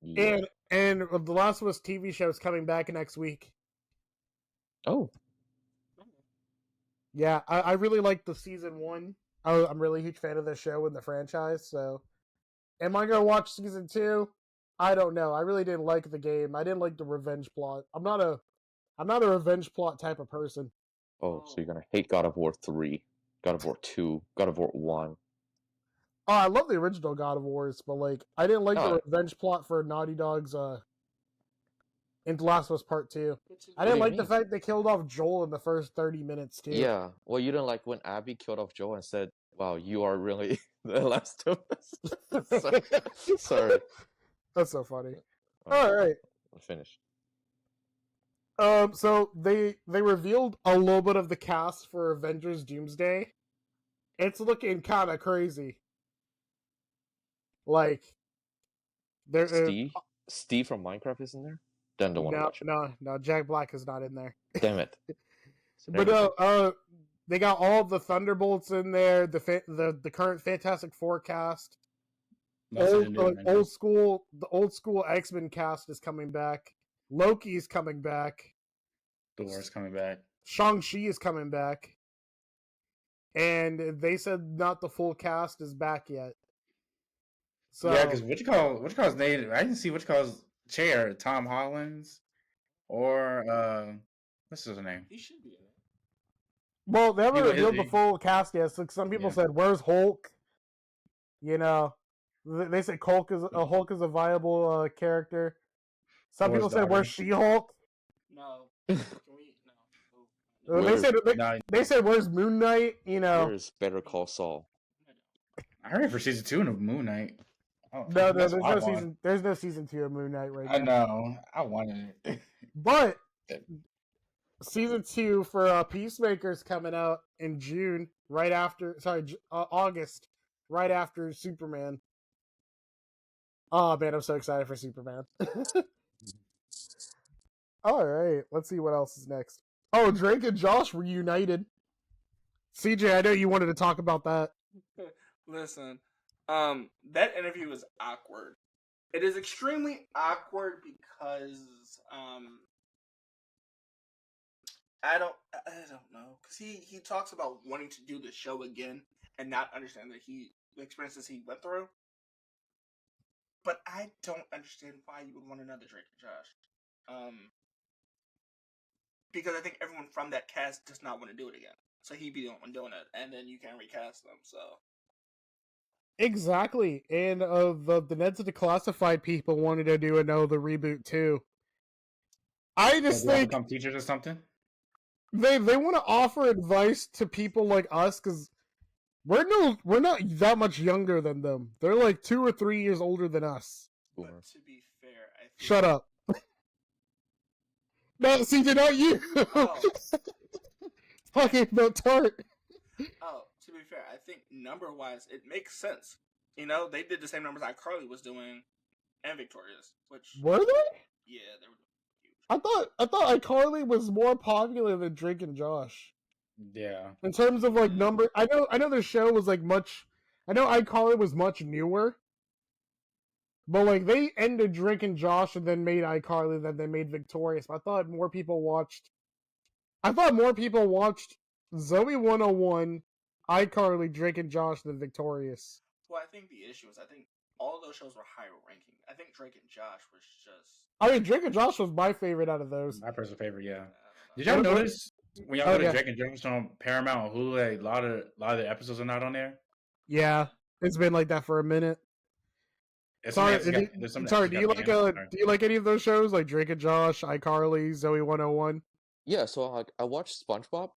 Yeah. And the Last of Us TV show is coming back next week. Oh. Yeah, I really like the season 1. I'm really a huge fan of the show and the franchise, so... Am I going to watch season 2? I don't know. I really didn't like the game. I didn't like the revenge plot. I'm not a revenge plot type of person. Oh, so you're gonna hate God of War 3, God of War 2, God of War 1. Oh, I love the original God of Wars, but like I didn't like the revenge plot for Naughty Dog's in Last of Us Part 2. I didn't like the fact they killed off Joel in the first 30 minutes too. Yeah, well, you didn't like when Abby killed off Joel and said, "Wow, you are really the Last of Us." Sorry. That's so funny. All right, finish. So they revealed a little bit of the cast for Avengers Doomsday. It's looking kind of crazy. Like, there. Steve from Minecraft is in there. Then don't want to watch it. No, Jack Black is not in there. Damn it. But they got all the Thunderbolts in there. The current Fantastic Four cast. The old school X-Men cast is coming back. Loki's coming back. Thor's coming back. Shang-Chi is coming back. And they said not the full cast is back yet. So yeah, because what you call his name? I didn't see what you call his chair. Tom Holland's or what's his name? He should be in it. Well, they haven't revealed the full cast yet. So some people said, "Where's Hulk?" You know, they said Hulk is a viable character. Some people said, "Where's She-Hulk?" No. They said, "Where's Moon Knight?" You know, where's Better Call Saul? I heard for season 2 of Moon Knight. Oh, no, there's no season. There's no season 2 of Moon Knight right now. I know. I wanted it, but season 2 for Peacemaker's coming out in June, right after. August, right after Superman. Oh man, I'm so excited for Superman. All right, let's see what else is next. Oh, Drake and Josh reunited. CJ, I know you wanted to talk about that. Listen, that interview was awkward. It is extremely awkward because I don't know, because he talks about wanting to do the show again and not understand that the experiences he went through. But I don't understand why you would want another Drake and Josh. Because I think everyone from that cast does not want to do it again. So he'd be the only one doing it, and then you can't recast them. So exactly, and the Ned's Declassified people wanted to do another reboot too. I just think become teachers or something. They want to offer advice to people like us because we're not that much younger than them. They're like 2 or 3 years older than us. But to be fair, I think... Shut up. No, CJ, not you. Oh. Talking about Tart. Oh, to be fair, I think number-wise, it makes sense. You know, they did the same numbers iCarly was doing and Victorious, which... Were they? Yeah, they were huge. I thought iCarly was more popular than Drake and Josh. Yeah. In terms of like number, I know their show was like much. I know iCarly was much newer. But like they ended Drake and Josh and then made iCarly, then they made Victorious. I thought more people watched. Zoe 101, iCarly, Drake and Josh than Victorious. Well, I think the issue is I think all of those shows were higher ranking. I think Drake and Josh was just. I mean, Drake and Josh was my favorite out of those. My personal favorite, yeah. Did y'all notice when y'all go to Drake and Josh on Paramount or Hulu, a lot of the episodes are not on there? Yeah, it's been like that for a minute. Sorry, do you like any of those shows like Drake and Josh, iCarly, Zoe 101? Yeah, so I watched SpongeBob.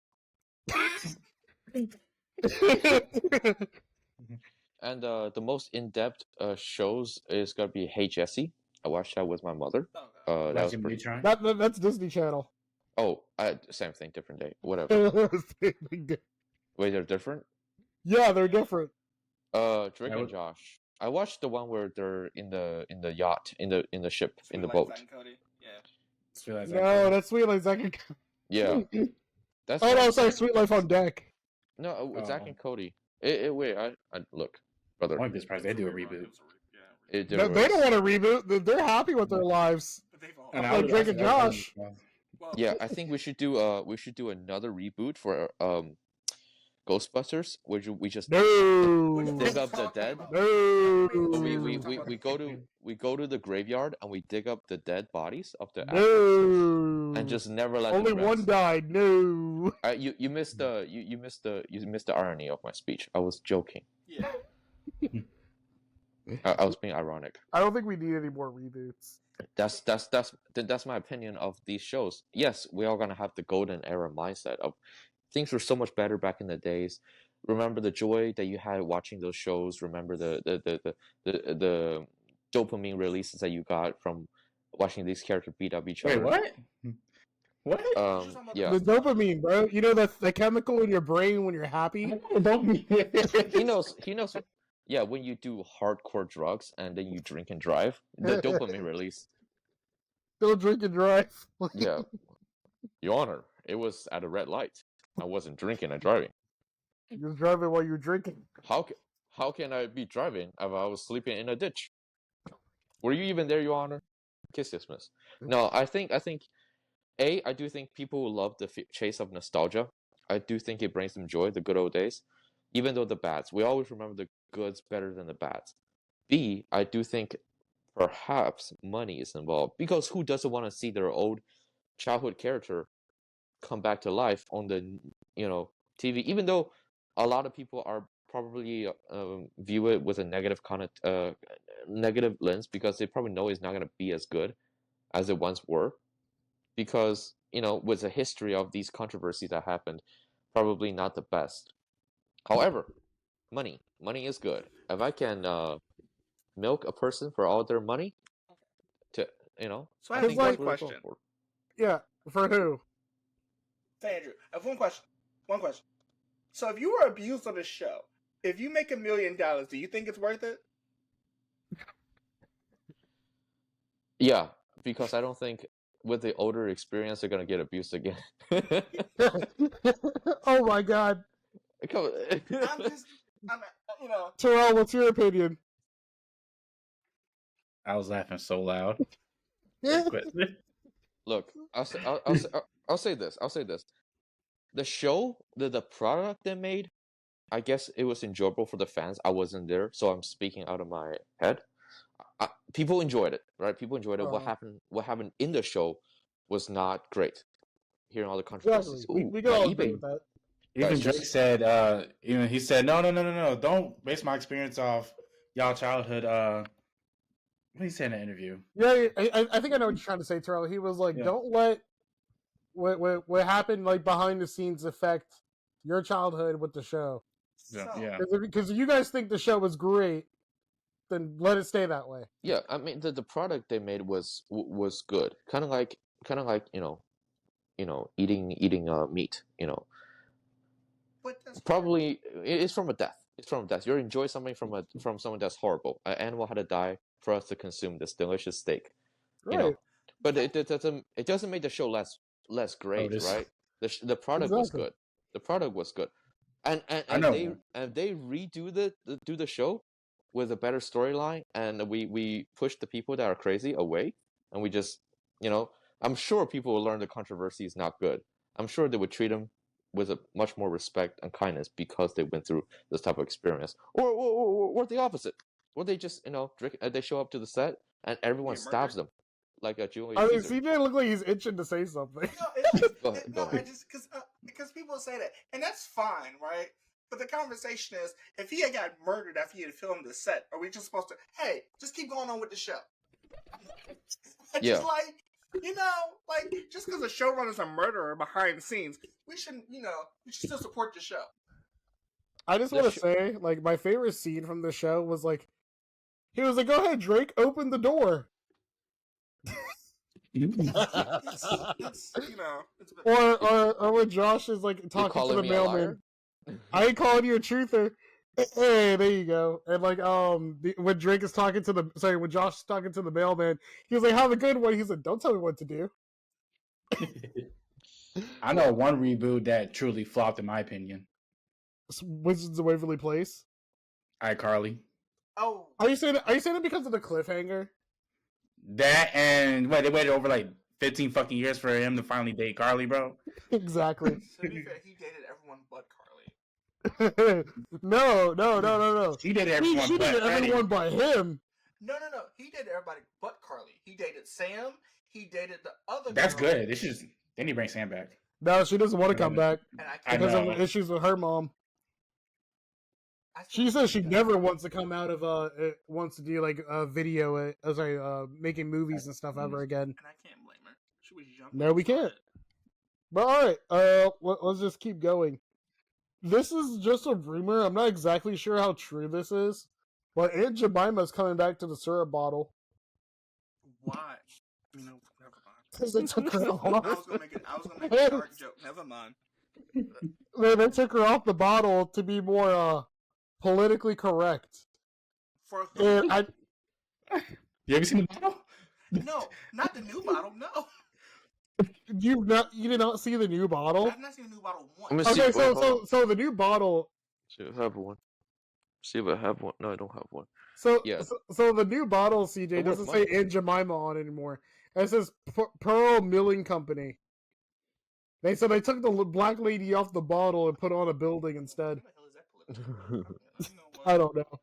And the most in-depth shows is gonna be Hey Jesse. I watched that with my mother. That's Disney Channel. Oh, same thing, different day. Whatever. Wait, they're different? Yeah, they're different. Drake and Josh. I watched the one where they're in the yacht, in the ship, in the boat. Zach and Cody. No, Yeah. that's Sweet Life Zach and Cody. Yeah. That's Oh no, sorry, Sweet Life on Deck. No, Zach and Cody. Wait, I look, brother. I wouldn't be surprised they do a reboot. They don't want to reboot. They're happy with their lives. Like Drake and Josh. Yeah, I think we should do another reboot for Ghostbusters, where we just dig up the dead. No. We go to the graveyard and we dig up the dead bodies of the actors and just never let only them rest. one died. No. You missed the irony of my speech. I was joking. Yeah. I was being ironic. I don't think we need any more reboots. That's my opinion of these shows. Yes, we are gonna have the golden era mindset of things were so much better back in the days. Remember the joy that you had watching those shows. Remember the dopamine releases that you got from watching these characters beat up each other. Wait, what? Yeah. The dopamine, bro. You know the chemical in your brain when you're happy. He knows. Yeah, when you do hardcore drugs and then you drink and drive, the dopamine release. Don't drink and drive. Yeah. Your Honor, it was at a red light. I wasn't drinking and driving. You was driving while you were drinking. How can I be driving if I was sleeping in a ditch? Were you even there, Your Honor? Kiss dismiss. No, I think I do think people will love the chase of nostalgia. I do think it brings them joy, the good old days, even though the bads. We always remember the goods better than the bads. B, I do think perhaps money is involved, because who doesn't want to see their old childhood character come back to life on the TV, even though a lot of people are probably view it with a negative lens, because they probably know it's not going to be as good as it once were, because with the history of these controversies that happened, probably not the best. However, money is good. If I can milk a person for all their money, so I have one question. Yeah, for who? Hey, Andrew, I have one question. So if you were abused on the show, if you make $1 million, do you think it's worth it? Yeah, because I don't think with the older experience they're gonna get abused again. Oh my god. Terrell, what's your opinion? I was laughing so loud. Look, I'll say this. The show, the product they made, I guess it was enjoyable for the fans. I wasn't there, so I'm speaking out of my head. People enjoyed it, right? People enjoyed it. What happened in the show was not great. Hearing all the controversies. Exactly. We can all agree with that. Even Drake said, he said, no, don't base my experience off y'all childhood. What did he say in the interview? Yeah, I think I know what you're trying to say, Terrell. He was like, don't let what happened like behind the scenes affect your childhood with the show. Yeah. Because if you guys think the show was great, then let it stay that way. Yeah, I mean the product they made was good. Kind of like eating meat. Probably it's from a death. It's from death. You're enjoying something from someone that's horrible. An animal had to die for us to consume this delicious steak. Right. But it doesn't make the show less great, right? The product was good. The product was good, and they redo the show with a better storyline, and we push the people that are crazy away, and we just I'm sure people will learn the controversy is not good. I'm sure they would treat them with a much more respect and kindness because they went through this type of experience, or the opposite, or they just they show up to the set and everyone stabs them like a Julius Caesar. CJ look like he's itching to say something. Go ahead. Because people say that, and that's fine, right? But the conversation is, if he had got murdered after he had filmed the set, are we just supposed to, hey, just keep going on with the show? Just just because the showrunner's a murderer behind the scenes, we should still support the show. I just want to say, like, my favorite scene from the show was like, he was like, "Go ahead, Drake, open the door." Or when Josh is like talking to the mailman. I ain't calling you a truther. Hey, there you go. And like, when Drake is talking to when Josh is talking to the mailman, he was like, "Have a good one." He's like, "Don't tell me what to do." I know one reboot that truly flopped, in my opinion. Wizards of Waverly Place. iCarly. Oh, Are you saying it because of the cliffhanger? That and they waited over like 15 fucking years for him to finally date Carly, bro. Exactly. To be fair, he dated everyone but Carly. No. He dated everyone. She dated everyone but him. No. He dated everybody but Carly. He dated Sam. He dated the other. That's girl. good. They need to bring Sam back. No, she doesn't want to come back because of know. issues with her mom. She says she never wants to come out of wants to do like video making movies and stuff ever again. And I can't blame her. She was young. No, we can't. But all right, let's just keep going. This is just a rumor. I'm not exactly sure how true this is, but Aunt Jemima's coming back to the syrup bottle. Why? You know, never mind. Because they took her off. I was gonna make a dark joke. Never mind. They took her off the bottle to be more politically correct. For who? And You ever seen the bottle? No, not the new bottle. No. you did not see the new bottle? I've not seen the new bottle once. Let me see. Okay, Wait, so the new bottle. see if I have one. See if I have one. No, I don't have one. So Yeah. so the new bottle, CJ, doesn't say Aunt Jemima on it anymore. It says Pearl Milling Company. They said they took the black lady off the bottle and put on a building instead. What the hell is that political? I don't know.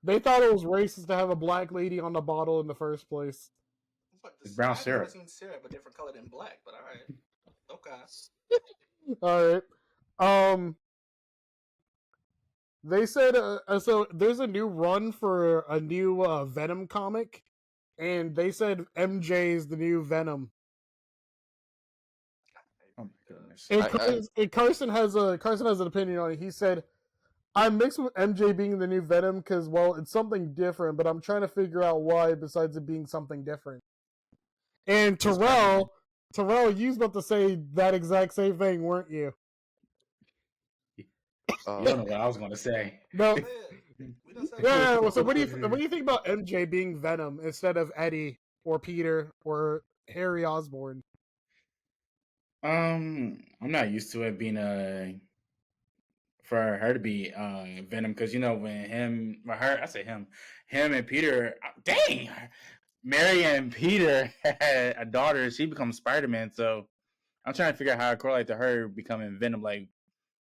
They thought it was racist to have a black lady on the bottle in the first place. It's brown I've syrup. never seen syrup a different color than black, but alright. Okay. All right. They said so. There's a new run for a new Venom comic, and they said MJ is the new Venom. Oh my goodness. And Carson has an opinion on it. He said, "I'm mixed with MJ being the new Venom because, well, it's something different, but I'm trying to figure out why besides it being something different." And Terrell, you was about to say that exact same thing, weren't you? You don't know what I was going to say. No. Yeah. So what do you think about MJ being Venom instead of Eddie or Peter or Harry Osborn? I'm not used to it being for her to be Venom because when him and Peter, dang, Mary and Peter had a daughter, she becomes Spider-Man. So I'm trying to figure out how to correlate to her becoming Venom. Like,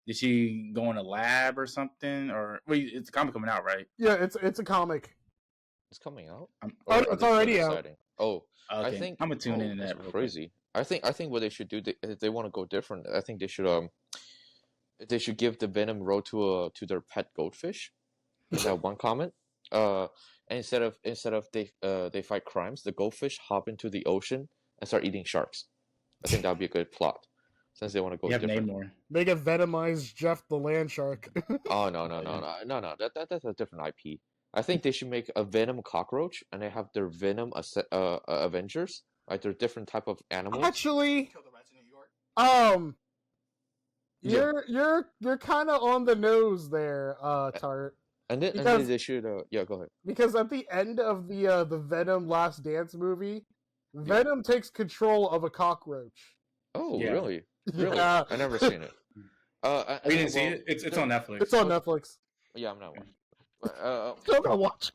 did she go in a lab or something? Or it's a comic coming out, right? Yeah, it's a comic. It's coming out. It's already out. Oh, okay. I think I'm gonna tune into that. That's crazy. I think what they should do, they want to go different. I think they should give the Venom role to their pet goldfish. In that one comment. And instead of they fight crimes, the goldfish hop into the ocean and start eating sharks. I think that would be a good plot. Since they want to go different. Namor. They get venomized Jeff the land shark. Oh no! That's a different IP. I think they should make a Venom cockroach, and they have their Venom Avengers. Like they're different type of animals. Actually, Kill the rats in New York. You're kind of on the nose there, Tart. And then they should go ahead. Because at the end of the Venom Last Dance movie, Venom takes control of a cockroach. Oh, Yeah. Really? Yeah. I never seen it. You didn't see it? It's on Netflix. It's on Netflix. Yeah, I'm not watching. Still gotta watch.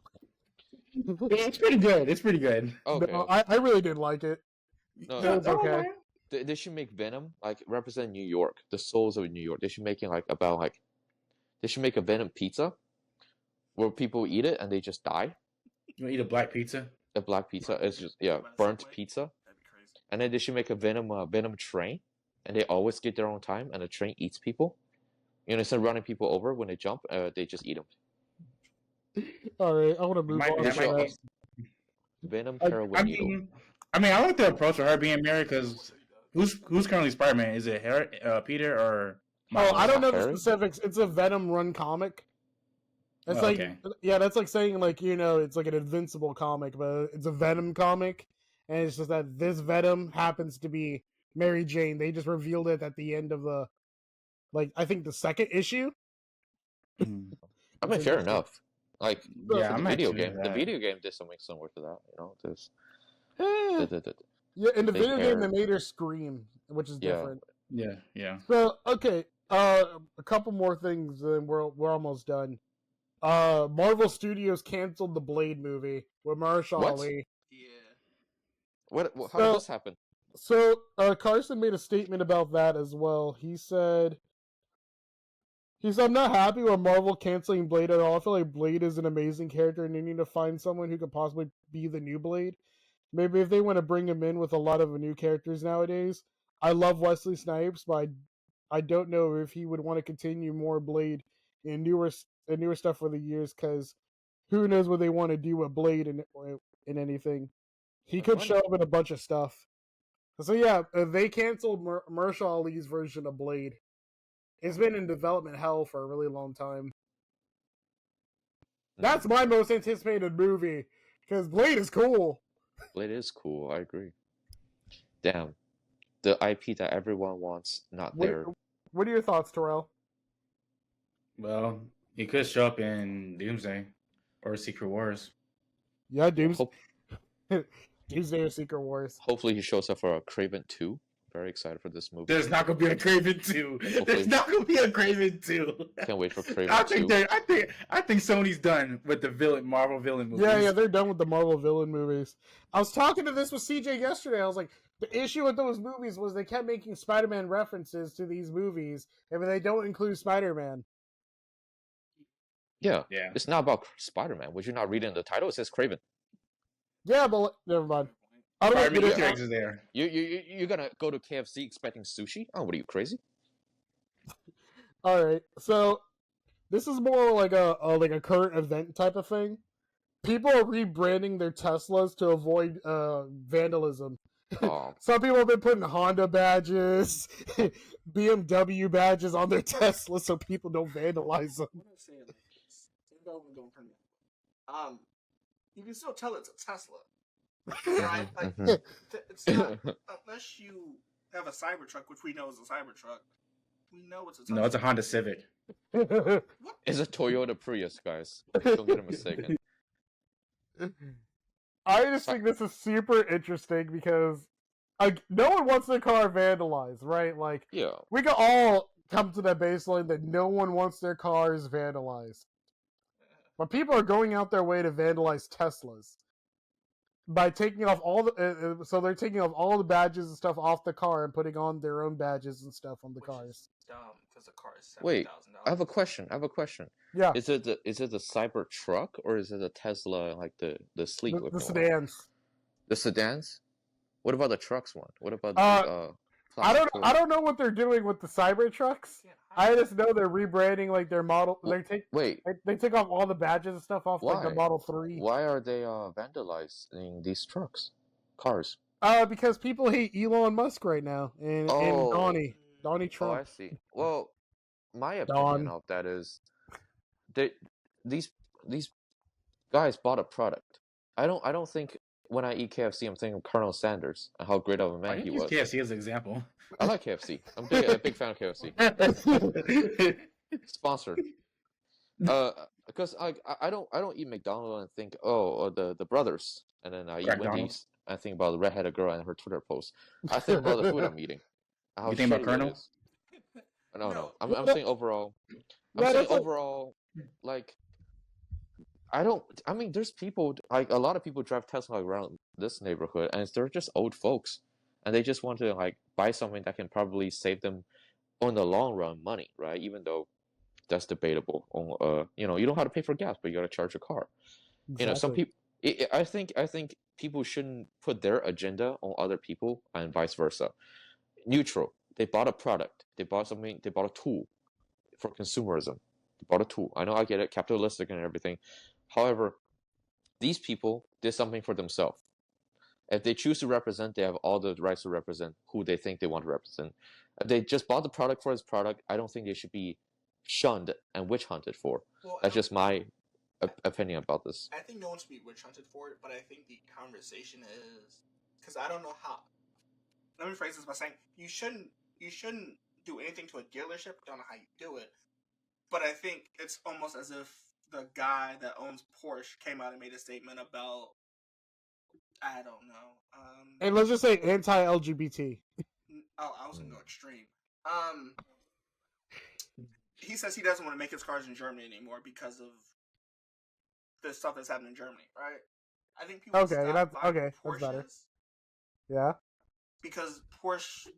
It's pretty good. It's pretty good. Okay. No, I really did like it. No, It was okay. They should make Venom like represent New York, the souls of New York. They should make it they should make a Venom pizza where people eat it and they just die. You want to eat a black pizza? A black pizza is just burnt pizza. That'd be crazy. And then they should make a Venom train, and they always get their own time, and the train eats people. Instead of running people over when they jump, they just eat them. All right, I want to move on. That Venom Carol I like the approach of her being married because who's currently Spider-Man? Is it Peter or? Oh, I don't know the Harry? specifics. It's a Venom run comic. It's that's like saying it's like an Invincible comic, but it's a Venom comic, and it's just that this Venom happens to be Mary Jane. They just revealed it at the end of the like I think the second issue. I mean, fair enough. Like, Yeah, for I'm the video actually game, the video game did something similar to that. You know, there's Yeah, in the big video game, they hair. made her scream, which is Yeah. different. Yeah. So okay, a couple more things, and we're almost done. Marvel Studios canceled the Blade movie with Mahershala What? Ali. Yeah. What? How did this happen? So Carson made a statement about that as well. He said, I'm not happy with Marvel canceling Blade at all. I feel like Blade is an amazing character, and they need to find someone who could possibly be the new Blade. Maybe if they want to bring him in with a lot of new characters nowadays. I love Wesley Snipes, but I don't know if he would want to continue more Blade and newer stuff for the years, because who knows what they want to do with Blade in anything. He could show up in a bunch of stuff. So yeah, they canceled Mahershala Ali's version of Blade. It's been in development hell for a really long time. That's my most anticipated movie, because Blade is cool. Blade is cool. I agree. Damn, the IP that everyone wants, not there. What are your thoughts, Terrell? Well, he could show up in Doomsday or Secret Wars. Yeah, Doomsday or Secret Wars. Hopefully, he shows up for a Kraven 2. Very excited for this movie. There's not gonna be a Kraven 2. There's not gonna be a Kraven 2. Can't wait for Kraven 2. I think Sony's done with the Marvel villain movies. Yeah, they're done with the Marvel villain movies. I was talking to this with CJ yesterday. I was like, the issue with those movies was they kept making Spider-Man references to these movies, and they don't include Spider-Man. Yeah. It's not about Spider-Man. Would you not read in the title? It says Kraven. Yeah, but never mind. I don't know Easter eggs is there. You're gonna go to KFC expecting sushi? Oh, what are you, crazy? All right, so this is more like a current event type of thing. People are rebranding their Teslas to avoid vandalism. Some people have been putting Honda badges, BMW badges on their Tesla so people don't vandalize them. I'm gonna say it like this. You can still tell it's a Tesla. Right? Like, it's not, unless you have a Cybertruck, which we know is a Cybertruck. We know it's a Tesla. No, it's a Honda Civic. It's a Toyota Prius, guys. Don't get it mistaken. I just think this is super interesting because no one wants their car vandalized, right? Like, we can all come to that baseline that no one wants their cars vandalized. But people are going out their way to vandalize Teslas by taking off all the so they're taking off all the badges and stuff off the car and putting on their own badges and stuff on the cars. Dumb, because the car is $7,000. Wait, I have a question. Yeah. Is it the Cybertruck or is it a Tesla, like the sleek? The sedans. The sedans? What about the trucks one? What about I don't know what they're doing with the Cybertrucks. I just know they're rebranding like their model. They take off all the badges and stuff off like the Model 3. Why are they vandalizing these cars? Because people hate Elon Musk right now and Donnie Trump. Oh, I see. Well, my opinion of that is these guys bought a product. I don't think when I eat KFC I'm thinking of Colonel Sanders and how great of a man he was. KFC as an example. I like KFC. I'm a big fan of KFC. Sponsored. Because I don't eat McDonald's and think the brothers, and then I eat Wendy's. I think about the redheaded girl and her Twitter post. I think about the food I'm eating. You think about Colonel? No. I'm saying overall. Like, I mean, there's people, like, a lot of people drive Tesla around this neighborhood, and they're just old folks, and they just want to, like, buy something that can probably save them, on the long run, money, right? Even though that's debatable. You don't have to pay for gas, but you got to charge your car. Exactly. Some people. I think people shouldn't put their agenda on other people, and vice versa. Neutral. They bought a product. They bought something. They bought a tool for consumerism. They bought a tool. I know, I get it, capitalistic and everything. However, these people did something for themselves. If they choose to represent, they have all the rights to represent who they think they want to represent. If they just bought the product for its product, I don't think they should be shunned and witch hunted for. Well, that's just my opinion about this. I think no one should be witch hunted for it, but I think the conversation is, because I don't know how. Let me phrase this by saying you shouldn't do anything to a dealership. Don't know how you do it, but I think it's almost as if the guy that owns Porsche came out and made a statement about, I don't know. And let's just say anti-LGBT. I was gonna go extreme. He says he doesn't want to make his cars in Germany anymore because of the stuff that's happening in Germany, right? I think people Okay, that's okay. Porsches, that's better. Yeah. Because Porsche,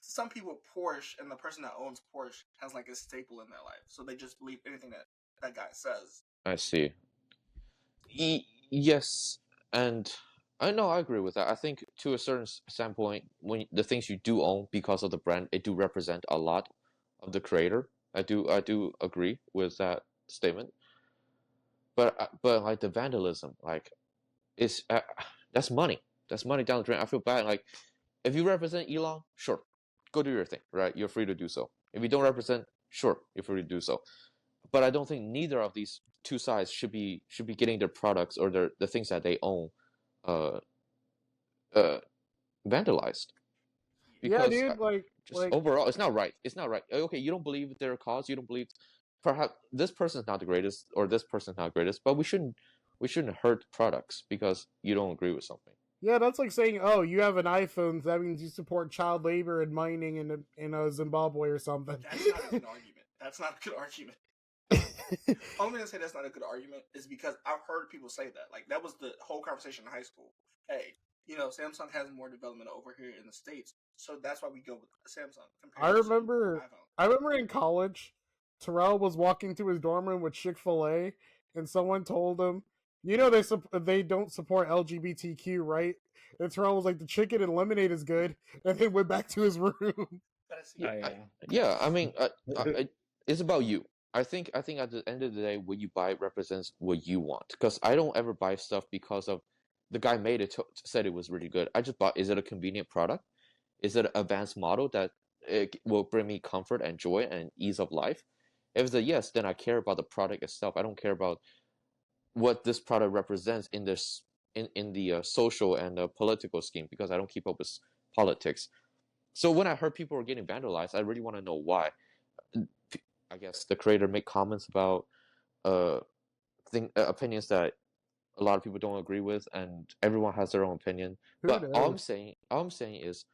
some people Porsche and the person that owns Porsche has like a staple in their life, so they just believe anything that guy says. I see. Yes, and I know I agree with that. I think to a certain standpoint, when the things you do own because of the brand, it do represent a lot of the creator. I do agree with that statement. But like the vandalism, like it's that's money. That's money down the drain. I feel bad. Like if you represent Elon, sure, go do your thing, right? You're free to do so. If you don't represent, sure, you're free to do so. But I don't think neither of these two sides should be getting their products or the things that they own vandalized. Because, yeah, dude, like overall, it's not right. It's not right. Okay, you don't believe their cause. You don't believe perhaps this person's not the greatest or this person's not the greatest. But we shouldn't hurt products because you don't agree with something. Yeah, that's like saying, oh, you have an iPhone, so that means you support child labor and mining in Zimbabwe or something. That's not a good argument. That's not a good argument. Only to say that's not a good argument is because I've heard people say that. Like, that was the whole conversation in high school. Hey, Samsung has more development over here in the States, so that's why we go with Samsung. I remember in college, Terrell was walking to his dorm room with Chick-fil-A, and someone told him, they don't support LGBTQ, right? And Terrell was like, the chicken and lemonade is good, and then went back to his room. I mean, it's about you. I think at the end of the day, what you buy represents what you want. Because I don't ever buy stuff because of the guy made it said it was really good. I just bought. Is it a convenient product? Is it an advanced model that it will bring me comfort and joy and ease of life? If it's a yes, then I care about the product itself. I don't care about what this product represents in this in the social and political scheme because I don't keep up with politics. So when I heard people were getting vandalized, I really want to know why. I guess the creator make comments about opinions that a lot of people don't agree with, and everyone has their own opinion. But all I'm saying is,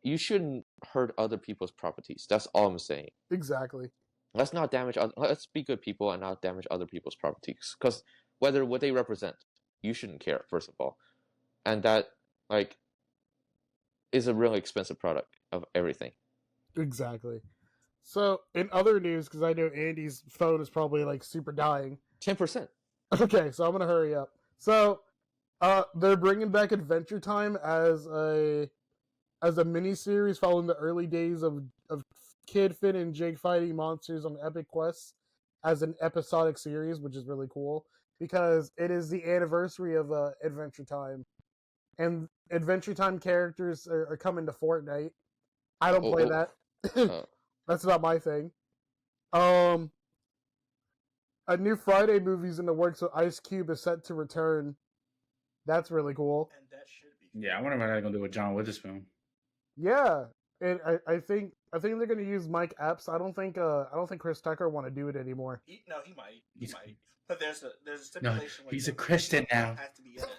you shouldn't hurt other people's properties. That's all I'm saying. Exactly. Let's not damage. Let's be good people and not damage other people's properties. Because whether what they represent, you shouldn't care. First of all, and that is a really expensive product of everything. Exactly. So, in other news, because I know Andy's phone is probably super dying. 10%. Okay, so I'm gonna hurry up. So, they're bringing back Adventure Time as a mini series following the early days of Kid, Finn, and Jake fighting monsters on epic quests as an episodic series, which is really cool because it is the anniversary of Adventure Time, and Adventure Time characters are coming to Fortnite. I don't play that. That's not my thing. A new Friday movie's in the works, so Ice Cube is set to return. That's really cool. And that should be. Yeah, I wonder what they're gonna do with John Witherspoon. Yeah, and I think they're gonna use Mike Epps. I don't think Chris Tucker want to do it anymore. He might. But there's a stipulation. No, he's a Christian now. Has to be in it.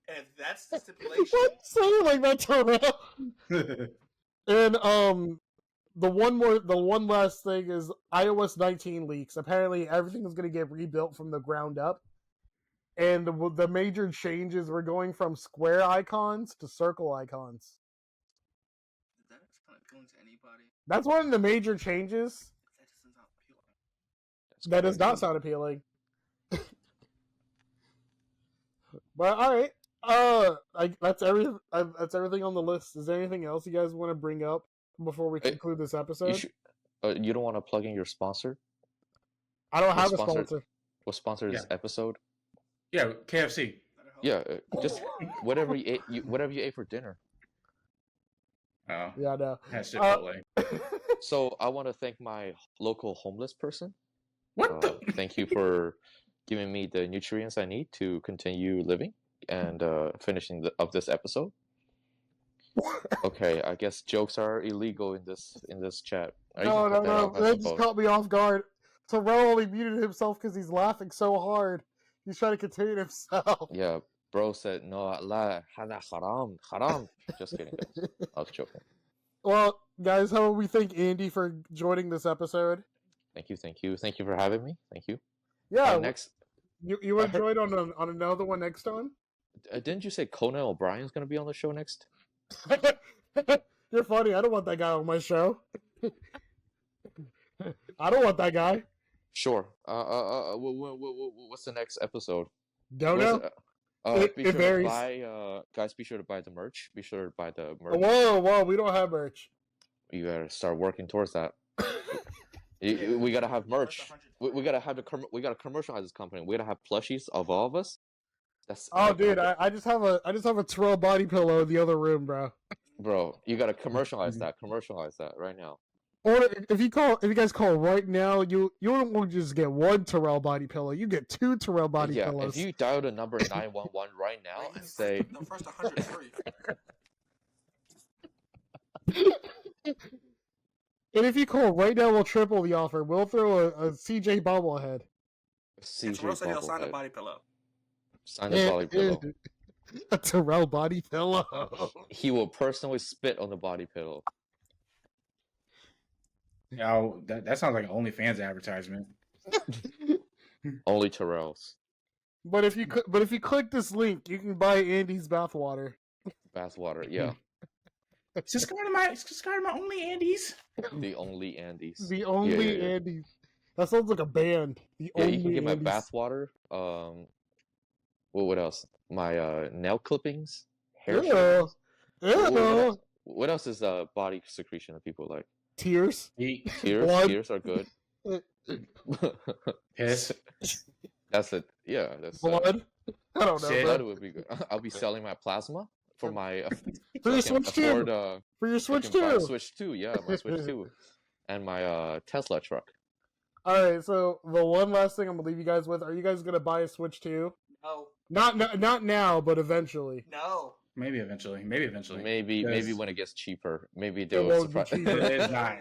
And if that's the stipulation, what? Say it like that, Terrell. And the one last thing is iOS 19 leaks. Apparently, everything is going to get rebuilt from the ground up, and the major changes were going from square icons to circle icons. Is that appealing to anybody? That's one of the major changes. That doesn't sound appealing. That does not sound appealing. But all right, that's everything on the list. Is there anything else you guys want to bring up before we conclude this episode? You don't want to plug in your sponsor? I don't have a sponsor. What sponsored this episode? Yeah, KFC. Yeah, just whatever you ate for dinner. Oh. Yeah, I know. That's Chipotle. So I want to thank my local homeless person. What the? Thank you for giving me the nutrients I need to continue living and finishing of this episode. Okay, I guess jokes are illegal in this chat. No. That just caught me off guard. Terrell only muted himself because he's laughing so hard. He's trying to contain himself. Yeah, bro said no. La hada haram. Just kidding, guys. I was joking. Well, guys, how do we thank Andy for joining this episode? Thank you for having me. Thank you. Yeah. Next, you want to join on another one next time? Didn't you say Conan O'Brien's gonna be on the show next? You're funny. I don't want that guy on my show. I don't want that guy. Sure. What's the next episode? Don't know. Be sure to buy, guys. Be sure to buy the merch. Be sure to buy the merch. Whoa! We don't have merch. You gotta start working towards that. We gotta have merch. We gotta have we gotta commercialize this company. We gotta have plushies of all of us. Dude, I just have a Terrell body pillow in the other room, bro. Bro, you gotta commercialize that. Commercialize that right now. Or if you guys call right now, you don't just get one Terrell body pillow. You get two Terrell body pillows. If you dial the number 911 right now and say no, first 100 free. And if you call right now, we'll triple the offer. We'll throw a CJ bobblehead. Terrell said he'll sign a body pillow. Sign the body pillow. A Terrell body pillow. He will personally spit on the body pillow. Yeah, that sounds like an OnlyFans advertisement. Only Terrell's. But if you click this link, you can buy Andy's bathwater. Bathwater, yeah. Subscribe to my Only Andy's. The Only Andy's. The Only Andy's. That sounds like a band. The Only you can get Andy's. my bathwater. What else? My nail clippings, hair. What else is body secretion that people like? Tears. Tears are good. Piss. That's it. Yeah, that's blood. I don't know. Blood would be good. I'll be selling my plasma for my for your Switch 2. For your Switch 2. Switch 2, yeah, my Switch 2, and my Tesla truck. All right, so the one last thing I'm gonna leave you guys with: are you guys gonna buy a Switch 2? No. Not now, but eventually. No. Maybe eventually. Maybe when it gets cheaper. Maybe It they'll won't be surprise. cheaper.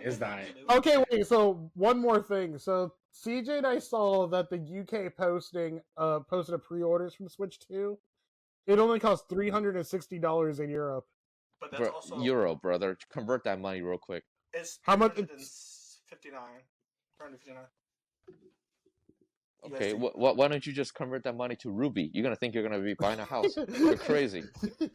It's not. Okay, wait. So one more thing. So CJ and I saw that the UK posted a pre-orders from Switch 2. It only costs $360 in Europe. But that's also Euro, brother. Convert that money real quick. It's how much? 59. 359. Okay, why don't you just convert that money to Ruby? You're gonna think you're gonna be buying a house. You're crazy.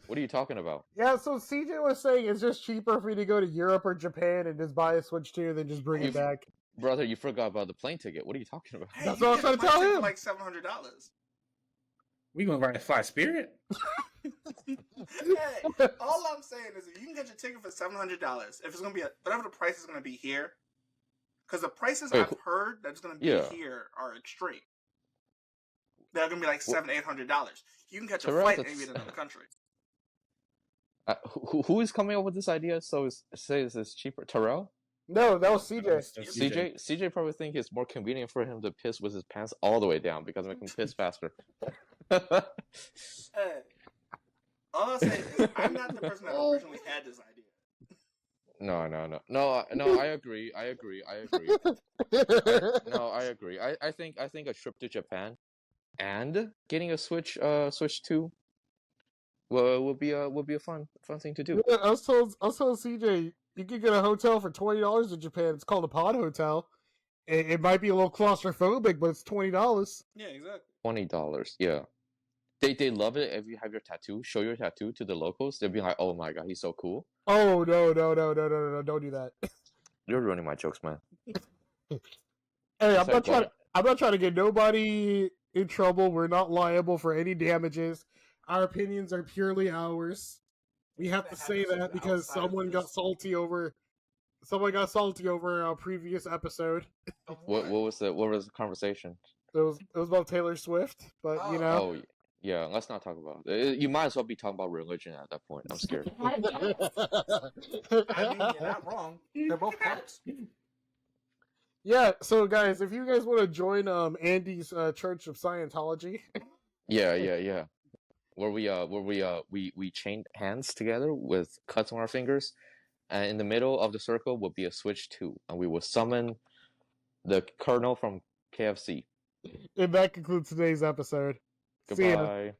What are you talking about? Yeah, so CJ was saying it's just cheaper for you to go to Europe or Japan and just buy a Switch 2 than just bring it back. Brother, you forgot about the plane ticket. What are you talking about? Hey, that's what I was trying to tell him. Like $700. We gonna ride a fly Spirit? Hey, all I'm saying is that you can get your ticket for $700 if it's gonna be whatever the price is gonna be here. Because the prices I've heard that's going to be here are extreme. They're going to be like $700-800. You can catch a flight maybe in another country. Who is coming up with this idea? So says it's cheaper. Terrell? No, that was CJ. CJ probably think it's more convenient for him to piss with his pants all the way down because it makes him piss faster. Hey, all I'm saying is I'm not the person that originally had this idea. No. I agree. I agree. I think a trip to Japan and getting a Switch 2 would be a fun thing to do. Yeah, I was told CJ you can get a hotel for $20 in Japan. It's called a pod hotel. It might be a little claustrophobic, but it's $20. Yeah, exactly. $20. Yeah. They love it if you have your tattoo. Show your tattoo to the locals. They'll be like, "Oh my god, he's so cool." Oh no! Don't do that. You're ruining my jokes, man. Hey, I'm not trying to get nobody in trouble. We're not liable for any damages. Our opinions are purely ours. We have to say that because someone got salty over our previous episode. What was the conversation? It was about Taylor Swift, but you know. Oh, yeah, let's not talk about it. You might as well be talking about religion at that point. I'm scared. I mean, you're not wrong. They're both parts. Yeah, so guys, if you guys want to join Andy's Church of Scientology. Yeah. where we chain hands together with cuts on our fingers, and in the middle of the circle will be a switch 2, and we will summon the Colonel from KFC. And that concludes today's episode. See ya. Goodbye.